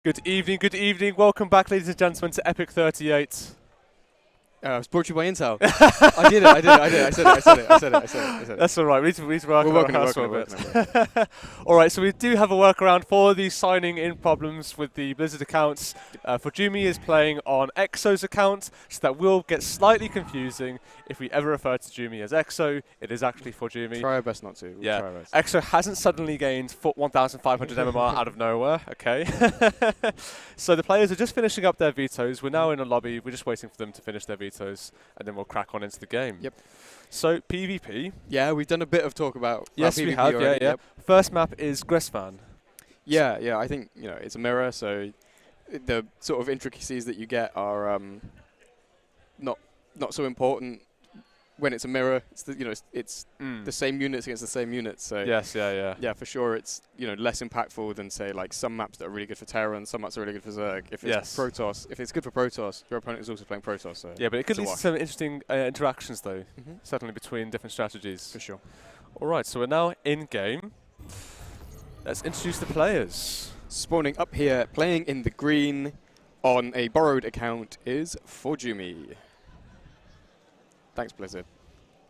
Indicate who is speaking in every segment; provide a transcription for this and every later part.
Speaker 1: Good evening. Welcome back, ladies and gentlemen, to EPIC38.
Speaker 2: I was brought to you by Intel. I did it. I said it.
Speaker 1: That's all right. We need to work on our house for a bit.
Speaker 2: it.
Speaker 1: All right, so we do have a workaround for the signing in problems with the Blizzard accounts. ForJumy is playing on Exo's account, so that will get slightly confusing. If we ever refer to Jumy as Exo, it is actually ForJumy.
Speaker 2: Try our best not to.
Speaker 1: Yeah.
Speaker 2: Try our best.
Speaker 1: Exo hasn't suddenly gained 1,500 MMR out of nowhere, okay? So the players are just finishing up their vetoes. We're now in a lobby. We're just waiting for them to finish their vetoes, and then we'll crack on into the game.
Speaker 2: Yep.
Speaker 1: So, PvP.
Speaker 2: Yeah, we've done a bit of talk about
Speaker 1: Yes,
Speaker 2: PvP
Speaker 1: we have,
Speaker 2: already.
Speaker 1: yeah.
Speaker 2: Yep.
Speaker 1: First map is Gresvan.
Speaker 2: Yeah, I think, it's a mirror, so the sort of intricacies that you get are not so important. When it's a mirror, it's it's the same units against the same units. So
Speaker 1: yes, yeah.
Speaker 2: Yeah, for sure, it's less impactful than say like some maps that are really good for Terra and some maps are really good for Zerg. If it's Protoss, if it's good for Protoss, your opponent is also playing Protoss. So
Speaker 1: yeah, but it could lead to some interesting interactions though, certainly between different strategies.
Speaker 2: For sure.
Speaker 1: All right, so we're now in game. Let's introduce the players.
Speaker 2: Spawning up here, playing in the green on a borrowed account is ForJumy. Thanks, Blizzard.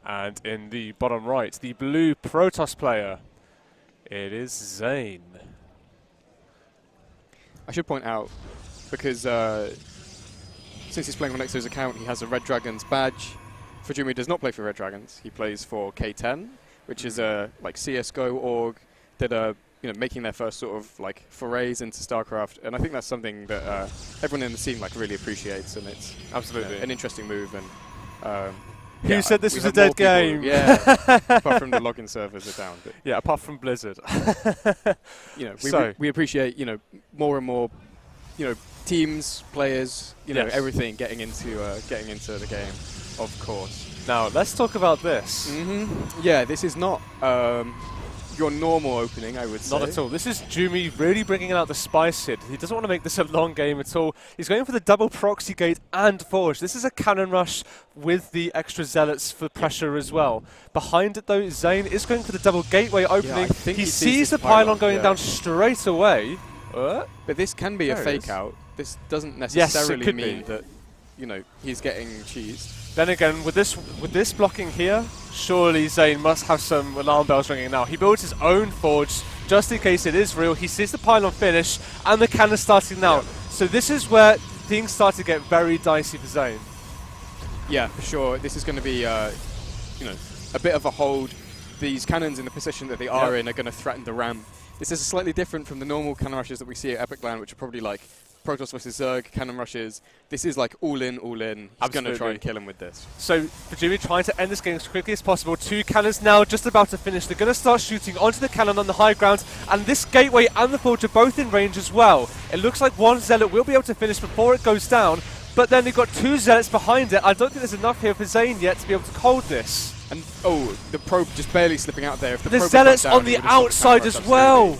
Speaker 1: And in the bottom right, the blue Protoss player, it is Zain.
Speaker 2: I should point out, because since he's playing on Exo's account, he has a Red Dragons badge. ForJumy does not play for Red Dragons. He plays for K10, which is a like CS:GO org that are making their first sort of like forays into Starcraft, and I think that's something that everyone in the scene like really appreciates, and it's
Speaker 1: absolutely
Speaker 2: an interesting move. And
Speaker 1: who said this was a dead game?
Speaker 2: Yeah, apart from the login servers are down. But
Speaker 1: yeah, apart from Blizzard.
Speaker 2: We appreciate more and more teams, players, everything getting into the game, of course.
Speaker 1: Now let's talk about this.
Speaker 2: Yeah, this is not your normal opening, I would say.
Speaker 1: Not at all. This is Jumy really bringing out the spice here. He doesn't want to make this a long game at all. He's going for the double proxy gate and forge. This is a cannon rush with the extra zealots for pressure as well. Behind it though, Zain is going for the double gateway opening.
Speaker 2: Yeah,
Speaker 1: he sees the pylon going down straight away.
Speaker 2: But this can be a fake out. This doesn't necessarily mean that he's getting cheesed.
Speaker 1: Then again, with this blocking here, surely Zain must have some alarm bells ringing now. He builds his own forge just in case it is real. He sees the pylon finish and the cannon starting now. So this is where things start to get very dicey for Zain.
Speaker 2: Yeah, for sure. This is going to be a bit of a hold. These cannons in the position that they are in are going to threaten the ramp. This is slightly different from the normal cannon rushes that we see at Epic Land, which are probably like Protoss versus Zerg cannon rushes. This is like all in. He's going to try and kill him with this.
Speaker 1: So ForJumy trying to end this game as quickly as possible. Two cannons now just about to finish. They're going to start shooting onto the cannon on the high ground, and this gateway and the forge are both in range as well. It looks like one zealot will be able to finish before it goes down, but then they've got two zealots behind it. I don't think there's enough here for Zain yet to be able to hold this.
Speaker 2: And the probe just barely slipping out there. If the
Speaker 1: zealots on the outside as well.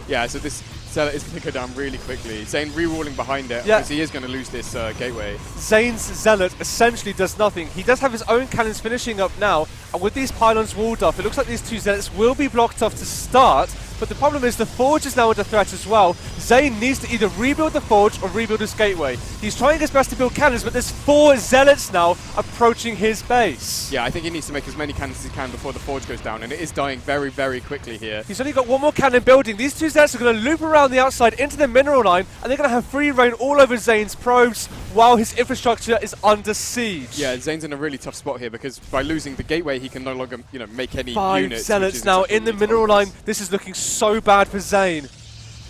Speaker 2: Yeah, so this zealot is going to go down really quickly. Zain re-walling behind it because he is going to lose this gateway.
Speaker 1: Zain's zealot essentially does nothing. He does have his own cannons finishing up now, and with these pylons walled off, it looks like these two zealots will be blocked off to start. But the problem is the forge is now under threat as well. Zain needs to either rebuild the forge or rebuild his gateway. He's trying his best to build cannons, but there's 4 zealots now approaching his base.
Speaker 2: Yeah, I think he needs to make as many cannons as he can before the forge goes down, and it is dying very, very quickly here.
Speaker 1: He's only got one more cannon building. These two zealots are going to loop around the outside into the mineral line, and they're going to have free reign all over Zain's probes while his infrastructure is under siege.
Speaker 2: Yeah, Zain's in a really tough spot here because by losing the gateway, he can no longer make any
Speaker 1: 5
Speaker 2: units.
Speaker 1: Zealots now in the mineral line. This is looking so bad for Zain.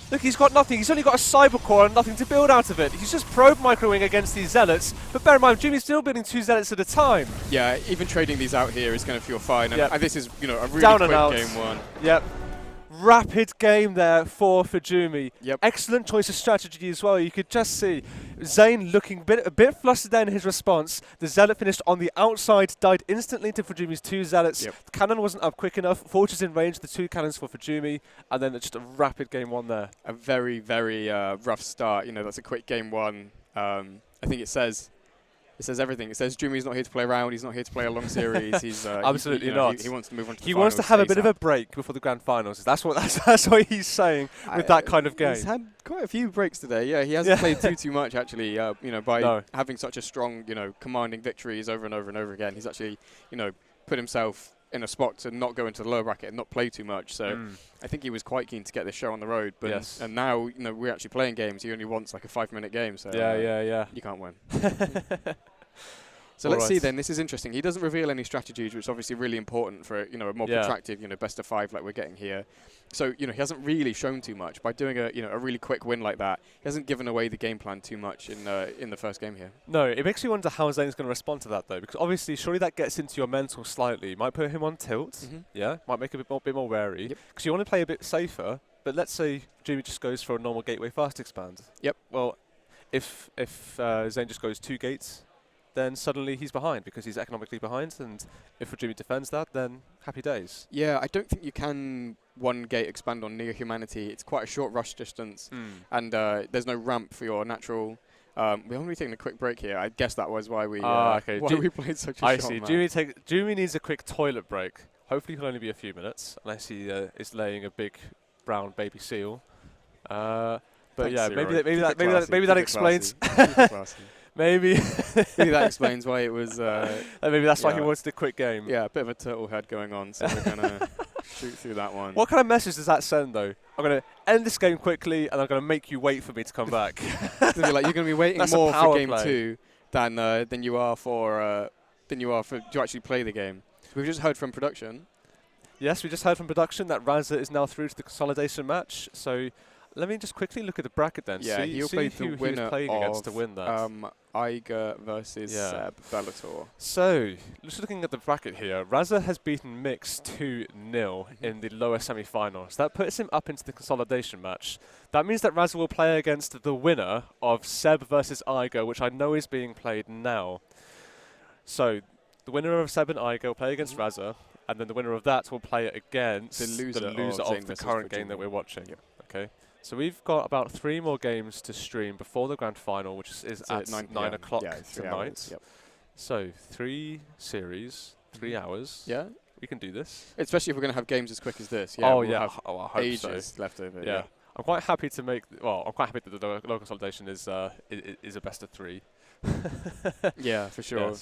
Speaker 1: Look, he's got nothing. He's only got a cyber core and nothing to build out of it. He's just probe microwing against these zealots. But bear in mind, Jumy's still building 2 zealots at a time.
Speaker 2: Yeah, even trading these out here is going to feel fine. And this is, a really
Speaker 1: down
Speaker 2: quick
Speaker 1: and out.
Speaker 2: game one.
Speaker 1: Yep. Rapid game there for ForJumy.
Speaker 2: Yep.
Speaker 1: Excellent choice of strategy as well. You could just see Zain looking a bit flustered there in his response. The zealot finished on the outside, died instantly to ForJumy's 2 zealots.
Speaker 2: Yep.
Speaker 1: The cannon wasn't up quick enough. Forge is in range, the 2 cannons for ForJumy, and then just a rapid game one there.
Speaker 2: A very, very rough start. That's a quick game one. I think it says It says everything. It says Jumy's not here to play around. He's not here to play a long series. He's
Speaker 1: absolutely
Speaker 2: not.
Speaker 1: not.
Speaker 2: He wants to move on to the
Speaker 1: He wants to
Speaker 2: finals
Speaker 1: have a bit of
Speaker 2: ASAP.
Speaker 1: a break before the grand finals. That's what he's saying with that kind of game.
Speaker 2: He's had quite a few breaks today. Yeah, he hasn't played too much actually. By having such a strong, commanding victories over and over and over again, he's actually, put himself in a spot to not go into the lower bracket and not play too much. So I think he was quite keen to get this show on the road. But and now we're actually playing games. He only wants like a 5-minute game. So you can't win. So let's see then. This is interesting. He doesn't reveal any strategies, which is obviously really important for a more protracted best of 5 like we're getting here. So he hasn't really shown too much by doing a really quick win like that. He hasn't given away the game plan too much in the first game here.
Speaker 1: No, it makes me wonder how Zain's going to respond to that though, because obviously surely that gets into your mental slightly. Might put him on tilt. Might make him a bit more wary. Because you want to play a bit safer. But let's say Jumy just goes for a normal gateway fast expand. Well, if Zain just goes 2 gates, then suddenly he's behind because he's economically behind, and if ForJumy defends that, then happy days.
Speaker 2: Yeah, I don't think you can 1 gate expand on near humanity. It's quite a short rush distance, and there's no ramp for your natural. We're only taking a quick break here. I guess that was why we we played such a short match.
Speaker 1: Jumy needs a quick toilet break. Hopefully it'll only be a few minutes, unless he is laying a big brown baby seal. But
Speaker 2: Thanks,
Speaker 1: yeah,
Speaker 2: Zero.
Speaker 1: maybe that explains. Maybe
Speaker 2: that explains why it was.
Speaker 1: Maybe that's why he wanted a quick game.
Speaker 2: Yeah, a bit of a turtle head going on, so we're gonna shoot through that one.
Speaker 1: What kind of message does that send, though? I'm gonna end this game quickly, and I'm gonna make you wait for me to come back.
Speaker 2: You're gonna be waiting more for game 2 than you are for to actually play the game. We've just heard from production.
Speaker 1: Yes, we just heard from production that Raza is now through to the consolidation match. So let me just quickly look at the bracket then.
Speaker 2: Yeah, he'll play the winner
Speaker 1: against to win that.
Speaker 2: Iger versus Seb Bellator.
Speaker 1: So, just looking at the bracket here, Raza has beaten Mix 2-0 in the lower semi-finals. That puts him up into the consolidation match. That means that Raza will play against the winner of Seb versus Iger, which I know is being played now. So, the winner of Seb and Iger will play against Raza, and then the winner of that will play against the loser of the current game that we're watching. Okay. So we've got about 3 more games to stream before the grand final, which is at 9 o'clock tonight. So 3 series, 3 hours.
Speaker 2: Yeah,
Speaker 1: we can do this.
Speaker 2: Especially if we're going to have games as quick as this.
Speaker 1: Yeah,
Speaker 2: I
Speaker 1: hope
Speaker 2: ages left over. Yeah,
Speaker 1: I'm quite happy to make. Well, I'm quite happy that the local consolidation is a best of 3.
Speaker 2: Yeah, for sure.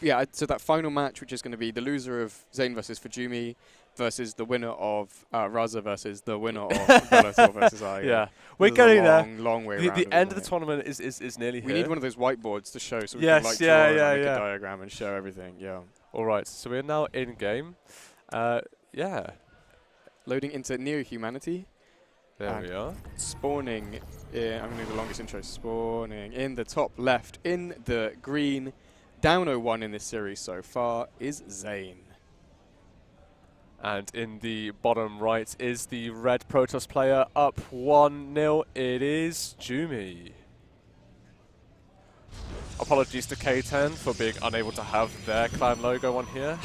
Speaker 1: Yes,
Speaker 2: so that final match, which is going to be the loser of Zain versus ForJumy versus the winner of Raza versus the winner of Bellator versus Iger.
Speaker 1: Yeah, we're getting there.
Speaker 2: Long way around.
Speaker 1: The end of the tournament is nearly here.
Speaker 2: We need one of those whiteboards to show, so we can draw and make a diagram and show everything. Yeah.
Speaker 1: All right, so we're now in game.
Speaker 2: Loading into Neo Humanity.
Speaker 1: There we are.
Speaker 2: Spawning. I'm going to do the longest intro. Spawning in the top left, in the green. Down 0-1 in this series so far is Zain.
Speaker 1: And in the bottom right is the red Protoss player, up 1-0. It is Jumy. Apologies to K10 for being unable to have their clan logo on here.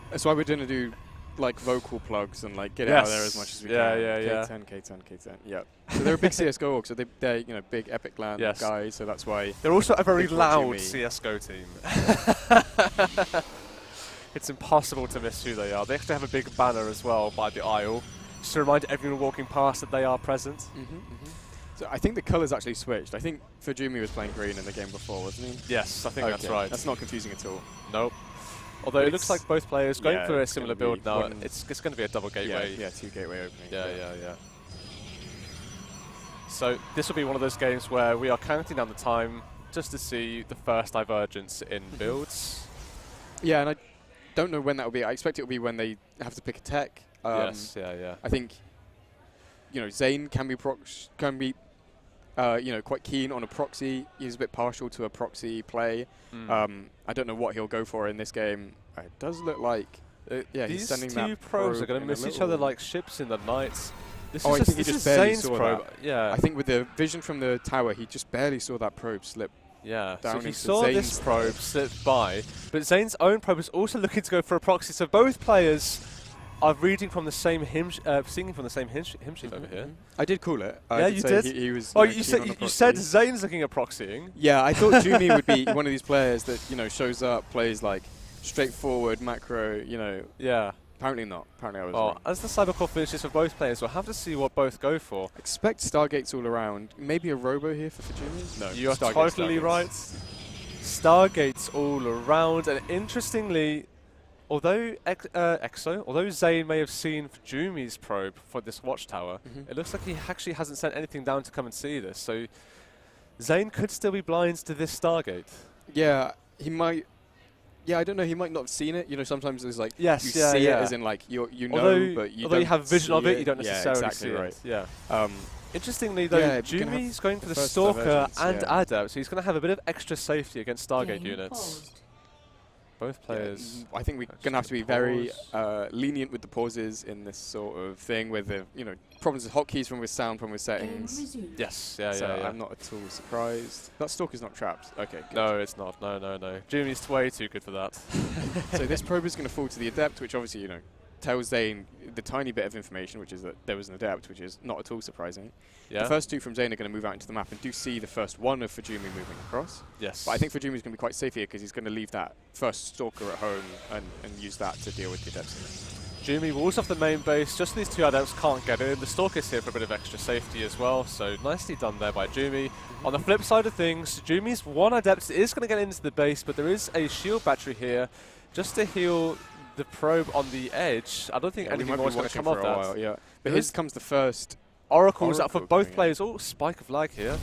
Speaker 2: That's why we're going to do like vocal plugs and like get it out there as much as we can. K10. Yeah. So they're a big CS:GO org, so they're big Epic Land guys. So that's why
Speaker 1: they're also a very loud CS:GO team. It's impossible to miss who they are. They actually have a big banner as well by the aisle, just to remind everyone walking past that they are present.
Speaker 2: So I think the colours actually switched. I think ForJumy was playing green in the game before, wasn't he?
Speaker 1: Yes, I think that's right.
Speaker 2: That's not confusing at all.
Speaker 1: Nope. Although it looks like both players going for a similar build now. It's going to be a double gateway.
Speaker 2: Yeah, 2 gateway opening.
Speaker 1: Yeah. So this will be one of those games where we are counting down the time just to see the first divergence in builds.
Speaker 2: Yeah, and I don't know when that will be. I expect it will be when they have to pick a tech.
Speaker 1: Yes,
Speaker 2: I think, Zain can be quite keen on a proxy. He's a bit partial to a proxy play. I don't know what he'll go for in this game. It does look like, he's sending that.
Speaker 1: These 2 probes are going to miss each other like ships in the night.
Speaker 2: I think he just barely saw
Speaker 1: probe.
Speaker 2: that.
Speaker 1: Yeah.
Speaker 2: I think with the vision from the tower, he just barely saw that probe slip.
Speaker 1: Yeah,
Speaker 2: down
Speaker 1: so he saw this probe slip by, but Zain's own probe is also looking to go for a proxy, so both players are reading from the same hymn, singing from the same hymn sheet over here.
Speaker 2: I did call it.
Speaker 1: Yeah, you did.
Speaker 2: He was.
Speaker 1: Oh,
Speaker 2: you know,
Speaker 1: you said Zain's looking at proxying.
Speaker 2: Yeah, I thought Jumy would be one of these players that shows up, plays like straightforward macro.
Speaker 1: Yeah.
Speaker 2: Apparently not. Apparently I was
Speaker 1: Well,
Speaker 2: wrong.
Speaker 1: as the Cybercore finishes for both players, we'll have to see what both go for.
Speaker 2: Expect Stargates all around. Maybe a Robo here for ForJumy? No,
Speaker 1: You are
Speaker 2: Stargates,
Speaker 1: totally
Speaker 2: Stargates.
Speaker 1: right. Stargates all around, and interestingly, although Zain may have seen ForJumy's probe for this watchtower, it looks like he actually hasn't sent anything down to come and see this. So Zain could still be blind to this Stargate.
Speaker 2: Yeah, he might. Yeah, I don't know. He might not have seen it. Sometimes there's like you see it as in like you know, but you
Speaker 1: although
Speaker 2: don't
Speaker 1: you have vision of it, you don't
Speaker 2: yeah,
Speaker 1: necessarily
Speaker 2: exactly
Speaker 1: see
Speaker 2: right.
Speaker 1: it. Yeah. Interestingly, though,
Speaker 2: yeah,
Speaker 1: Jumy's going for the
Speaker 2: first
Speaker 1: Stalker
Speaker 2: divergence,
Speaker 1: and
Speaker 2: yeah.
Speaker 1: Adept, so he's going to have a bit of extra safety against Stargate units. Both players.
Speaker 2: I think we're going to have to be very lenient with the pauses in this sort of thing, where the problems with hotkeys, problem with sound, problem with settings.
Speaker 1: Yes, yeah.
Speaker 2: I'm not at all surprised. That Stalker's not trapped. Okay, good.
Speaker 1: No, it's not. No. Jumy's way too good for that.
Speaker 2: So this probe is going to fall to the Adept, which obviously, tells Zain the tiny bit of information, which is that there was an Adept, which is not at all surprising.
Speaker 1: Yeah.
Speaker 2: The first two from Zain are going to move out into the map and do see the first one of ForJumy moving across.
Speaker 1: Yes.
Speaker 2: But I think ForJumy is going to be quite safe here because he's going to leave that first Stalker at home and use that to deal with the Adepts.
Speaker 1: Jumy walls off the main base, just these two Adepts can't get in. The Stalker's here for a bit of extra safety as well, so nicely done there by Jumy. On the flip side of things, Jumy's one Adept is going to get into the base, but there is a shield battery here just to heal the probe on the edge. I don't think anything more is going to come off that.
Speaker 2: While, yeah. But here comes the first
Speaker 1: Oracle's out for both players. Oh, spike of lag here.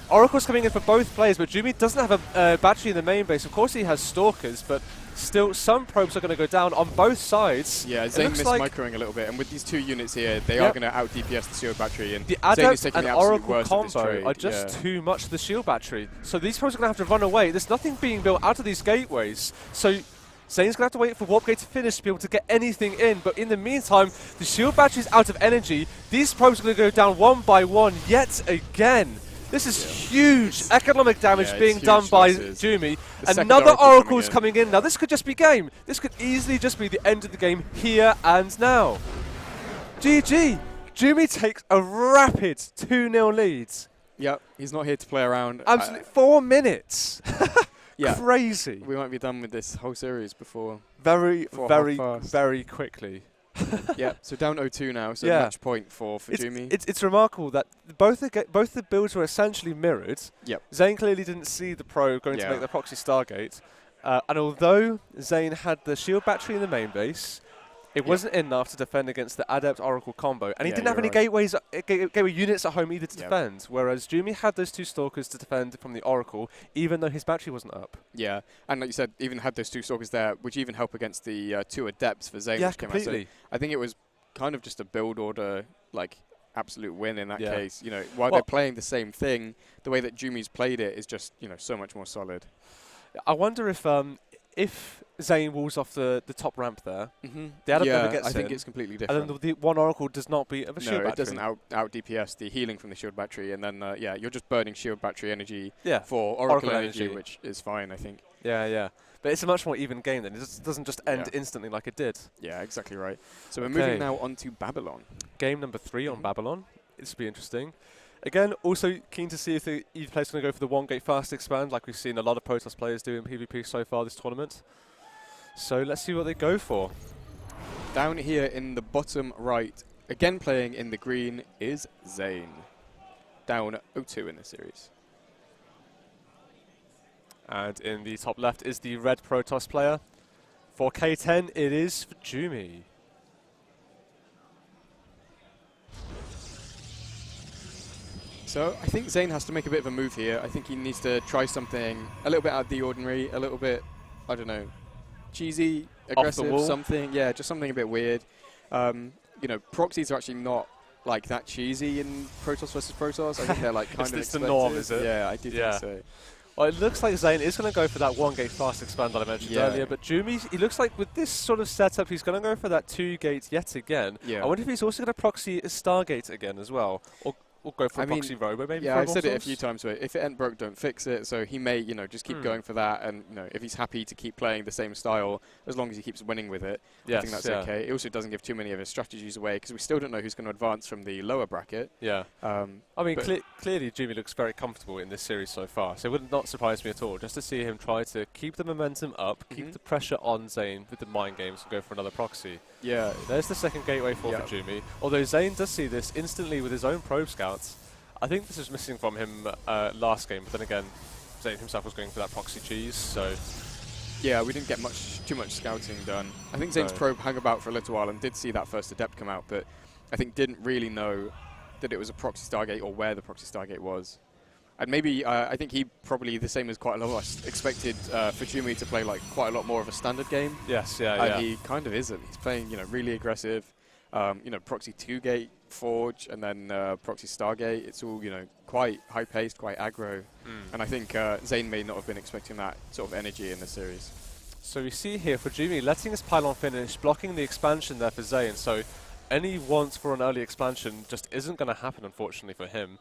Speaker 1: Oracle's coming in for both players, but Jumy doesn't have a battery in the main base. Of course he has Stalkers, but still some probes are going to go down on both sides.
Speaker 2: Yeah, Zain missed microing a little bit, and with these two units here, they are going to out DPS the shield battery, and
Speaker 1: the
Speaker 2: Zain is
Speaker 1: Adept
Speaker 2: taking
Speaker 1: and
Speaker 2: the absolute
Speaker 1: Oracle
Speaker 2: worst of this
Speaker 1: combo
Speaker 2: trade.
Speaker 1: are just too much for the shield battery. So these probes are going to have to run away. There's nothing being built out of these gateways. So Zain's going to have to wait for Warp Gate to finish to be able to get anything in, but in the meantime, the shield battery's out of energy. These probes are going to go down one by one yet again. This is huge economic damage being done by Jumy. Another Oracle's coming in. Now this could just be game. This could easily just be the end of the game here and now. GG. Jumy takes a rapid 2-0 lead.
Speaker 2: Yep, he's not here to play around.
Speaker 1: Absolutely 4 minutes.
Speaker 2: Yeah,
Speaker 1: crazy.
Speaker 2: We might be done with this whole series before.
Speaker 1: Very quickly.
Speaker 2: Yeah, so down 0-2 now, so match point for Jumy.
Speaker 1: It's remarkable that both the builds were essentially mirrored.
Speaker 2: Yep.
Speaker 1: Zain clearly didn't see the probe going to make the proxy Stargate. And although Zain had the shield battery in the main base, it wasn't enough to defend against the Adept Oracle combo. And he didn't have any gateway units at home either to defend, whereas Jumy had those two Stalkers to defend from the Oracle, even though his battery wasn't up.
Speaker 2: Yeah, and like you said, even had those two Stalkers there, which even help against the two Adepts for Zain.
Speaker 1: Yeah,
Speaker 2: completely. So I think it was kind of just a build order, like, absolute win in that case. While they're playing the same thing, the way that Jumy's played it is just, so much more solid.
Speaker 1: I wonder if Zain walls off the top ramp there, the Adept never gets
Speaker 2: I think
Speaker 1: in,
Speaker 2: it's completely different.
Speaker 1: and then the one Oracle does not beat of a shield battery.
Speaker 2: No, it doesn't out DPS the healing from the shield battery, and then you're just burning shield battery energy for Oracle energy, which is fine, I think.
Speaker 1: Yeah. But it's a much more even game then. It just doesn't just end instantly like it did.
Speaker 2: Yeah, exactly right. So we're moving now on to Babylon.
Speaker 1: Game number 3 on Babylon. This will be interesting. Again, also keen to see if either player's going to go for the one gate fast expand, like we've seen a lot of Protoss players do in PvP so far this tournament. So let's see what they go for.
Speaker 2: Down here in the bottom right, again playing in the green, is Zain. Down 0-2 in the series.
Speaker 1: And in the top left is the red Protoss player. For K10, it is ForJumy.
Speaker 2: So I think Zain has to make a bit of a move here. I think he needs to try something a little bit out of the ordinary, a little bit, I don't know, cheesy, aggressive, something. Yeah, just something a bit weird. Proxies are actually not like that cheesy in Protoss versus Protoss. I think they're like kind of
Speaker 1: it's the norm, is it?
Speaker 2: Yeah, I do think so.
Speaker 1: Well, it looks like Zain is going to go for that one gate fast expand that I mentioned earlier, but Jumy, he looks like with this sort of setup, he's going to go for that 2 gates yet again.
Speaker 2: Yeah.
Speaker 1: I wonder if he's also going to proxy a Stargate again as well. Or go for a proxy robo, maybe.
Speaker 2: Yeah, I've said it a few times. Where if it ain't broke, don't fix it. So he may, just keep going for that, and if he's happy to keep playing the same style, as long as he keeps winning with it, I think that's okay. It also doesn't give too many of his strategies away because we still don't know who's going to advance from the lower bracket.
Speaker 1: Yeah. I mean, clearly Jimmy looks very comfortable in this series so far, so it would not surprise me at all just to see him try to keep the momentum up, keep the pressure on Zain with the mind games, and go for another proxy.
Speaker 2: Yeah.
Speaker 1: There's the second gateway for ForJumy. Although Zain does see this instantly with his own probe scouts. I think this is missing from him last game, but then again, Zain himself was going for that proxy cheese, so...
Speaker 2: Yeah, we didn't get too much scouting done. I think Zain's probe hung about for a little while and did see that first Adept come out, but I think didn't really know that it was a proxy Stargate or where the proxy Stargate was. And maybe, I think he probably, the same as quite a lot of us, expected ForJumy to play like quite a lot more of a standard game.
Speaker 1: Yes,
Speaker 2: And he kind of isn't. He's playing, really aggressive. Proxy 2-gate, Forge, and then proxy Stargate. It's all, quite high-paced, quite aggro. And I think Zain may not have been expecting that sort of energy in the series.
Speaker 1: So we see here ForJumy letting his pylon finish, blocking the expansion there for Zain. So any want for an early expansion just isn't going to happen, unfortunately, for him.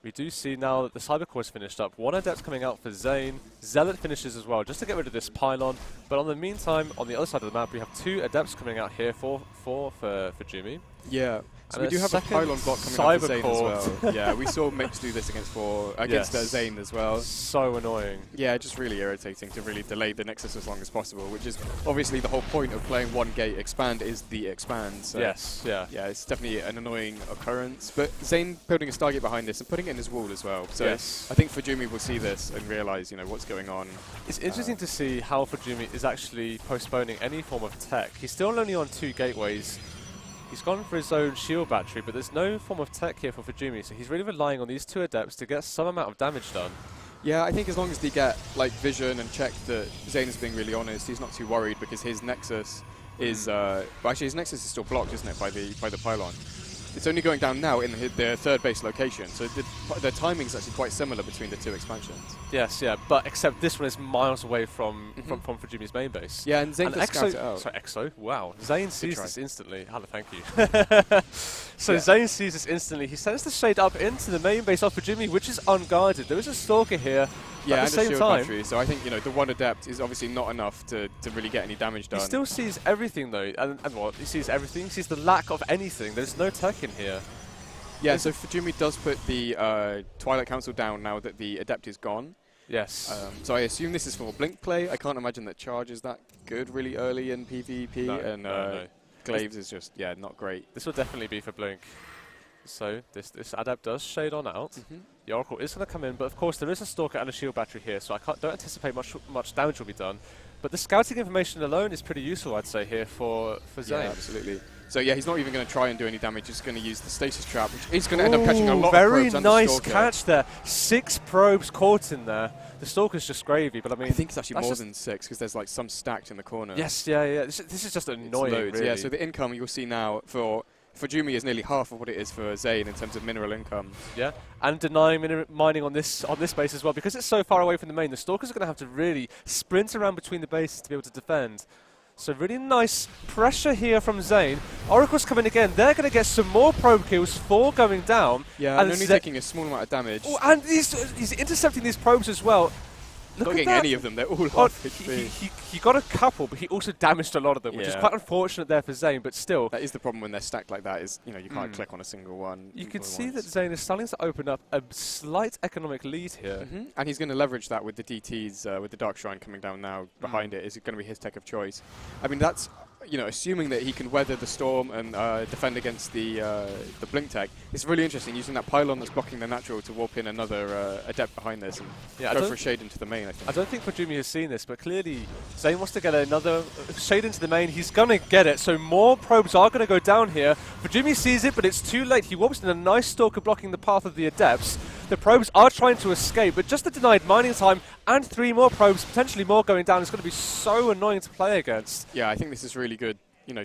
Speaker 1: We do see now that the Cybercore is finished up. One Adept coming out for Zain. Zealot finishes as well, just to get rid of this pylon. But on the meantime, on the other side of the map, we have 2 Adepts coming out here for ForJumy.
Speaker 2: Yeah. So we do have a pylon block coming out for Zain as well. Yeah, we saw Mix do this against Zain as well.
Speaker 1: So annoying.
Speaker 2: Yeah, just really irritating to really delay the Nexus as long as possible, which is obviously the whole point of playing one gate expand is the expand. So yeah, it's definitely an annoying occurrence. But Zain building a Stargate behind this and putting it in his wall as well. So I think ForJumy will see this and realize, what's going on.
Speaker 1: It's interesting to see how ForJumy is actually postponing any form of tech. He's still only on 2 gateways. He's gone for his own shield battery, but there's no form of tech here for ForJumy, so he's really relying on these 2 Adepts to get some amount of damage done.
Speaker 2: Yeah, I think as long as they get vision and check that Zain is being really honest, he's not too worried because his Nexus is actually his Nexus is still blocked, isn't it, by the pylon. It's only going down now in their third base location, so the timing's actually quite similar between the 2 expansions.
Speaker 1: Yes, but except this one is miles away from ForJumy's main base.
Speaker 2: Yeah, and Zain just scouts it out.
Speaker 1: Sorry, Exo. Wow, Zain sees this instantly. Hello, thank you. So Zain sees this instantly. He sends the shade up into the main base of ForJumy, which is unguarded. There is a Stalker here.
Speaker 2: Yeah,
Speaker 1: at the
Speaker 2: and
Speaker 1: same
Speaker 2: a shield
Speaker 1: time,
Speaker 2: battery. So I think the 1 Adept is obviously not enough to really get any damage done.
Speaker 1: He still sees everything though, and what? He sees everything. He sees the lack of anything. There's no tech in here.
Speaker 2: Yeah, so ForJumy does put the Twilight Council down now that the Adept is gone.
Speaker 1: Yes.
Speaker 2: So I assume this is for Blink play. I can't imagine that Charge is that good really early in PvP, no. Glaives is just not great.
Speaker 1: This will definitely be for Blink. So this Adept does shade on out. The Oracle is going to come in, but of course there is a Stalker and a shield battery here, so I don't anticipate much damage will be done. But the scouting information alone is pretty useful, I'd say, here for Zain.
Speaker 2: Yeah, absolutely. So yeah, he's not even going to try and do any damage. He's going to use the stasis trap, which is going to end up catching a lot of probes.
Speaker 1: Very nice catch there. 6 probes caught in there. The Stalker's just gravy, but I mean,
Speaker 2: I think it's actually more than 6 because there's some stacked in the corner.
Speaker 1: Yes, yeah. This is just annoying. Really.
Speaker 2: Yeah. So the income you'll see now for ForJumy is nearly half of what it is for Zain in terms of mineral income.
Speaker 1: Yeah, and denying mining on this base as well because it's so far away from the main. The Stalkers are going to have to really sprint around between the bases to be able to defend. So really nice pressure here from Zain. Oracle's coming again. They're going to get some more probe kills, 4 going down.
Speaker 2: Yeah, and only taking a small amount of damage.
Speaker 1: Oh, and he's intercepting these probes as well.
Speaker 2: Not getting any of them, they're all half HP.
Speaker 1: He got a couple, but he also damaged a lot of them, which is quite unfortunate there for Zain, but still.
Speaker 2: That is the problem when they're stacked like that, is, you can't click on a single one.
Speaker 1: You can see that Zain is starting to open up a slight economic lead here.
Speaker 2: And he's going to leverage that with the DTs, with the Dark Shrine coming down now behind it, is going to be his tech of choice. I mean, that's, assuming that he can weather the storm and defend against the blink tech. It's really interesting using that pylon that's blocking the natural to warp in another Adept behind this and go for a shade into the main, I think.
Speaker 1: I don't think ForJumy has seen this, but clearly Zain wants to get another shade into the main. He's going to get it, so more probes are going to go down here. ForJumy sees it, but it's too late. He warps in a nice Stalker blocking the path of the Adepts. The probes are trying to escape, but just the denied mining time and 3 more probes, potentially more going down. It's going to be so annoying to play against.
Speaker 2: Yeah, I think this is really good.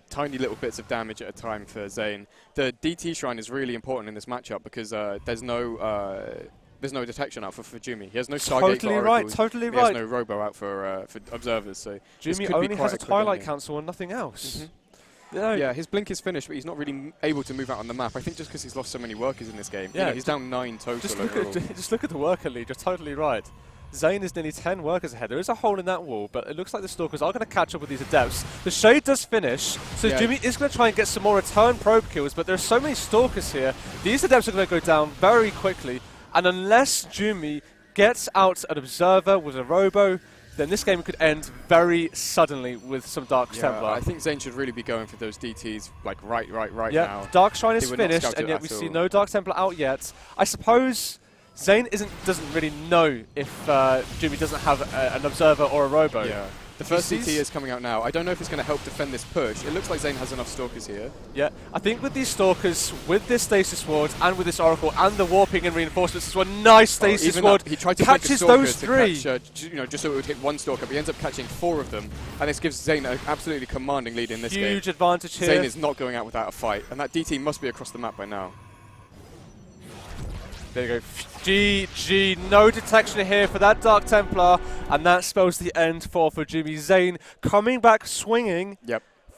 Speaker 2: Tiny little bits of damage at a time for Zain. The DT Shrine is really important in this matchup because there's no detection out for ForJumy. He has no Stargate for Oracles.
Speaker 1: Totally right.
Speaker 2: He has no Robo out for observers. So
Speaker 1: Jimmy only has a Twilight Council and nothing else.
Speaker 2: Yeah, his blink is finished, but he's not really able to move out on the map. I think just because he's lost so many workers in this game. Yeah, he's down 9 total
Speaker 1: just
Speaker 2: overall.
Speaker 1: look at the worker lead. You're totally right. Zain is nearly 10 workers ahead. There is a hole in that wall, but it looks like the Stalkers are going to catch up with these Adepts. The Shade does finish, so Jimmy is going to try and get some more return probe kills, but there are so many Stalkers here. These Adepts are going to go down very quickly, and unless Jimmy gets out an Observer with a Robo, then this game could end very suddenly with some Dark Templar.
Speaker 2: I think Zain should really be going for those DTs like right now.
Speaker 1: Dark Shrine is finished, and yet we see no Dark Templar out yet. I suppose Zain doesn't really know if Jimmy doesn't have an Observer or a Robo.
Speaker 2: Yeah. The first CT is coming out now. I don't know if it's going to help defend this push. It looks like Zain has enough Stalkers here.
Speaker 1: Yeah, I think with these Stalkers, with this Stasis Ward, and with this Oracle, and the Warping and Reinforcements as well, nice Stasis Ward,
Speaker 2: he tried to
Speaker 1: catches those 3.
Speaker 2: Catch, just so it would hit 1 Stalker, but he ends up catching 4 of them, and this gives Zain an absolutely commanding lead in this game.
Speaker 1: Huge advantage here.
Speaker 2: Zain is not going out without a fight, and that DT must be across the map by now.
Speaker 1: There you go. GG. No detection here for that Dark Templar, and that spells the end for ForJumy. Zain coming back swinging,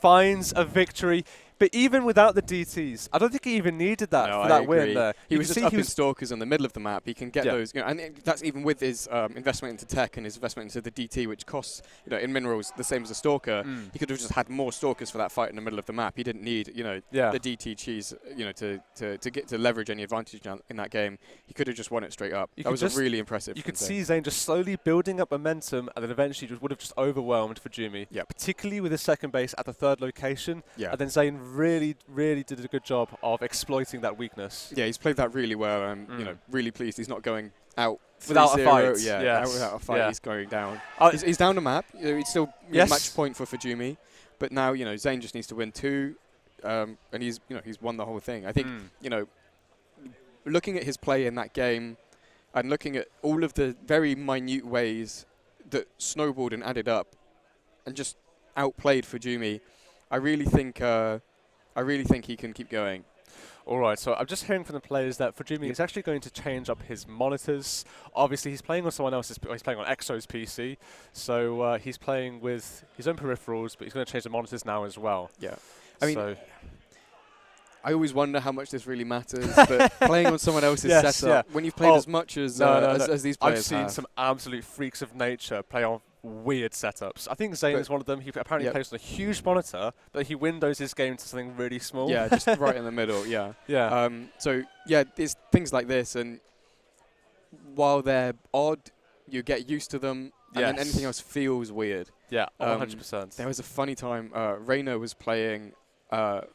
Speaker 1: finds a victory. But even without the DTs, I don't think he even needed that for that win there.
Speaker 2: He was just up in Stalkers in the middle of the map. He can get those, and that's even with his investment into tech and his investment into the DT, which costs, in minerals the same as a Stalker. He could have just had more Stalkers for that fight in the middle of the map. He didn't need, the DT cheese, to leverage any advantage in that game. He could have just won it straight up. That was really impressive.
Speaker 1: You could see Zain just slowly building up momentum, and then eventually would have just overwhelmed ForJumy. Particularly with his second base at the 3rd location. And then Zain really did a good job of exploiting that weakness.
Speaker 2: Yeah, he's played that really well. I'm really pleased he's not going out
Speaker 1: without a fight.
Speaker 2: Out without a fight. He's going down. He's down the map. He's still match point for ForJumy, but now Zain just needs to win 2, and he's won the whole thing. I think looking at his play in that game, and looking at all of the very minute ways that snowballed and added up, and just outplayed ForJumy, I really think he can keep going.
Speaker 1: All right, so I'm just hearing from the players that ForJumy is actually going to change up his monitors. Obviously, he's playing on someone else's. He's playing on Exo's PC, so he's playing with his own peripherals, but he's going to change the monitors now as well.
Speaker 2: Yeah, I mean, I always wonder how much this really matters, but playing on someone else's setup, when you've played as much as these players
Speaker 1: I've seen some absolute freaks of nature play on weird setups. I think Zain is one of them. He apparently plays on a huge monitor, but he windows his game to something really small.
Speaker 2: Yeah, just right in the middle, there's things like this, and while they're odd, you get used to them, and then anything else feels weird. Yeah, 100%. There was a funny time, Reina was playing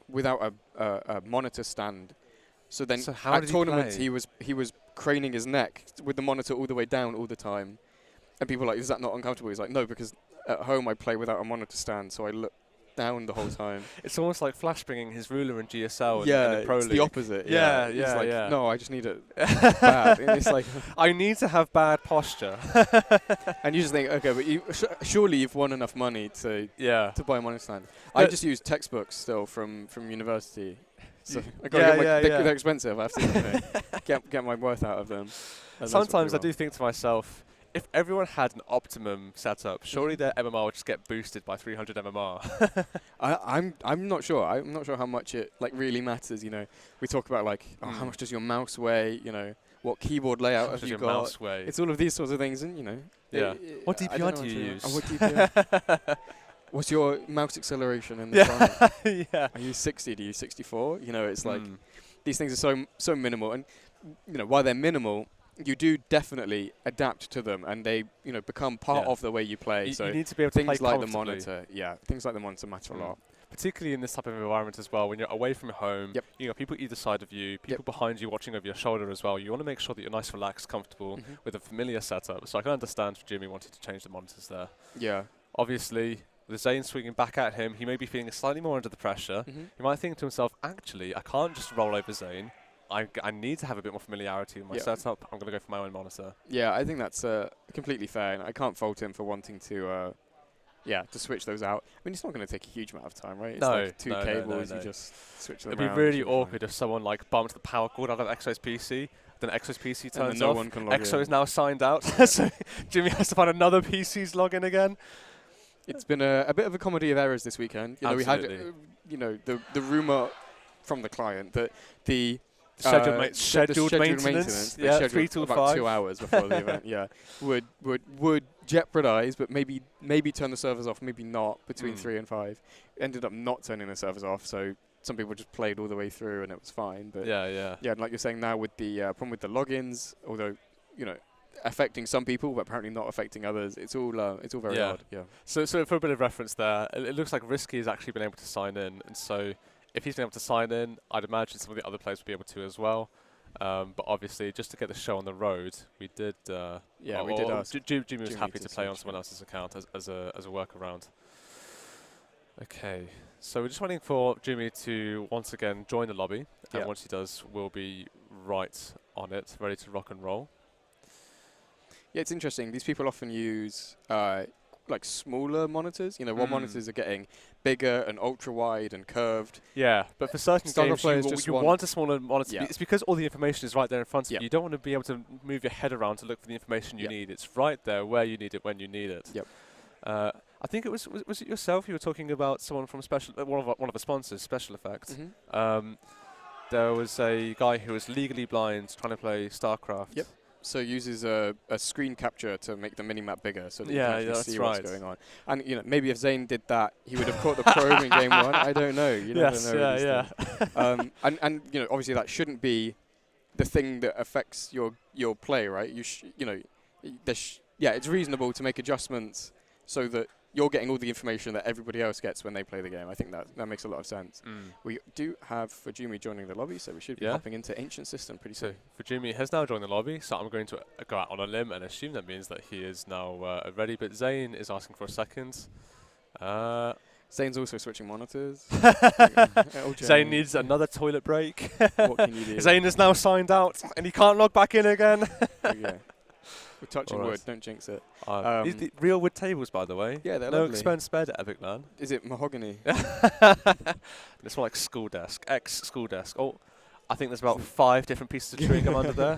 Speaker 2: without a monitor stand. So then at tournaments, he was craning his neck with the monitor all the way down all the time. And people were like, is that not uncomfortable? He's like, no, because at home I play without a monitor stand, so I look down the whole time. It's
Speaker 1: almost like Flash bringing his ruler in GSL in Pro League.
Speaker 2: It's the opposite. No, I just need it bad. And it's like,
Speaker 1: I need to have bad posture.
Speaker 2: And you just think, okay, but surely you've won enough money to buy a monitor stand. I just use textbooks still from university. So they're expensive. I have to get my worth out of them.
Speaker 1: Sometimes I do think to myself, if everyone had an optimum setup, surely their MMR would just get boosted by 300 MMR.
Speaker 2: I'm not sure. I'm not sure how much it really matters. We talk about how much does your mouse weigh? What keyboard layout have you got?
Speaker 1: Mouse weigh?
Speaker 2: It's all of these sorts of things, and
Speaker 1: what DPI do you use?
Speaker 2: What DPI? What's your mouse acceleration in the front? Are you 60? Do you 64? It's like these things are so minimal, and while they're minimal, you do definitely adapt to them, and they become part of the way you play.
Speaker 1: You need to be able to play
Speaker 2: things like the monitor. Things like the monitor matter a lot.
Speaker 1: Particularly in this type of environment as well, when you're away from home, people either side of you, people behind you watching over your shoulder as well. You want to make sure that you're nice, relaxed, comfortable with a familiar setup. So I can understand Jimmy wanted to change the monitors there. Yeah. Obviously, with Zain swinging back at him, he may be feeling slightly more under the pressure. He might think to himself, actually, I can't just roll over Zain. I need to have a bit more familiarity with my setup. I'm going to go for my own monitor. Yeah,
Speaker 2: I think that's completely fair, and I can't fault him for wanting to switch those out. I mean, it's not going to take a huge amount of time, right? It's like two cables, you just switch them
Speaker 1: around. It'd be really awkward if someone bumped the power cord out of Exo's PC, then Exo's PC turns off. Exo is now signed out, so Jimmy has to find another PC's login again.
Speaker 2: It's been a bit of a comedy of errors this weekend. We had you know, the rumor from the client that the
Speaker 1: scheduled maintenance,
Speaker 2: they
Speaker 1: yeah,
Speaker 2: scheduled
Speaker 1: 3 till
Speaker 2: about
Speaker 1: 5.
Speaker 2: 2 hours before the event, yeah, would jeopardize, but maybe turn the servers off, maybe not, between 3 and 5. Ended up not turning the servers off, so some people just played all the way through and it was fine. But
Speaker 1: yeah,
Speaker 2: and like you're saying now with the problem with the logins, although, you know, affecting some people but apparently not affecting others, it's all very odd. Yeah.
Speaker 1: So for a bit of reference there, it looks like Risky has actually been able to sign in, and so if he's been able to sign in, I'd imagine some of the other players will be able to as well. But obviously, just to get the show on the road, we did.
Speaker 2: We did ask.
Speaker 1: Jimmy was happy to play on someone else's account as a workaround. Okay, so we're just waiting for Jimmy to once again join the lobby, and once he does, we'll be right on it, ready to rock and roll.
Speaker 2: Yeah, it's interesting. These people often use like smaller monitors. You know, what monitors are getting bigger and ultra wide and curved.
Speaker 1: Yeah, but for certain games, you want a smaller monitor.
Speaker 2: Yeah.
Speaker 1: It's because all the information is right there in front of you.
Speaker 2: Yep.
Speaker 1: You don't want to be able to move your head around to look for the information you need. It's right there where you need it when you need it.
Speaker 2: Yep.
Speaker 1: I think it was it yourself? You were talking about someone from one of the sponsors, Special Effects. There was a guy who was legally blind trying to play Starcraft.
Speaker 2: Yep. So uses a screen capture to make the minimap bigger, so that you can actually see what's going on. And you know, maybe if Zain did that, he would have caught the probe in game 1. I don't know. You never know. And you know, obviously that shouldn't be the thing that affects your play, right? You know, it's reasonable to make adjustments so that you're getting all the information that everybody else gets when they play the game. I think that makes a lot of sense. We do have ForJumy joining the lobby, so we should be hopping into Ancient System pretty soon.
Speaker 1: So ForJumy has now joined the lobby, so I'm going to go out on a limb and assume that means that he is now ready. But Zain is asking for a second.
Speaker 2: Zain's also switching monitors.
Speaker 1: Zain needs another toilet break.
Speaker 2: What can you do?
Speaker 1: Zain is now signed out, and he can't log back in again.
Speaker 2: We're touching wood, don't jinx it.
Speaker 1: These the real wood tables, by the way.
Speaker 2: Yeah, they're
Speaker 1: no
Speaker 2: lovely.
Speaker 1: expense spared at Epic Land.
Speaker 2: Is it mahogany?
Speaker 1: It's more like school desk, ex-school desk. Oh, I think there's about 5 different pieces of chewing gum under there.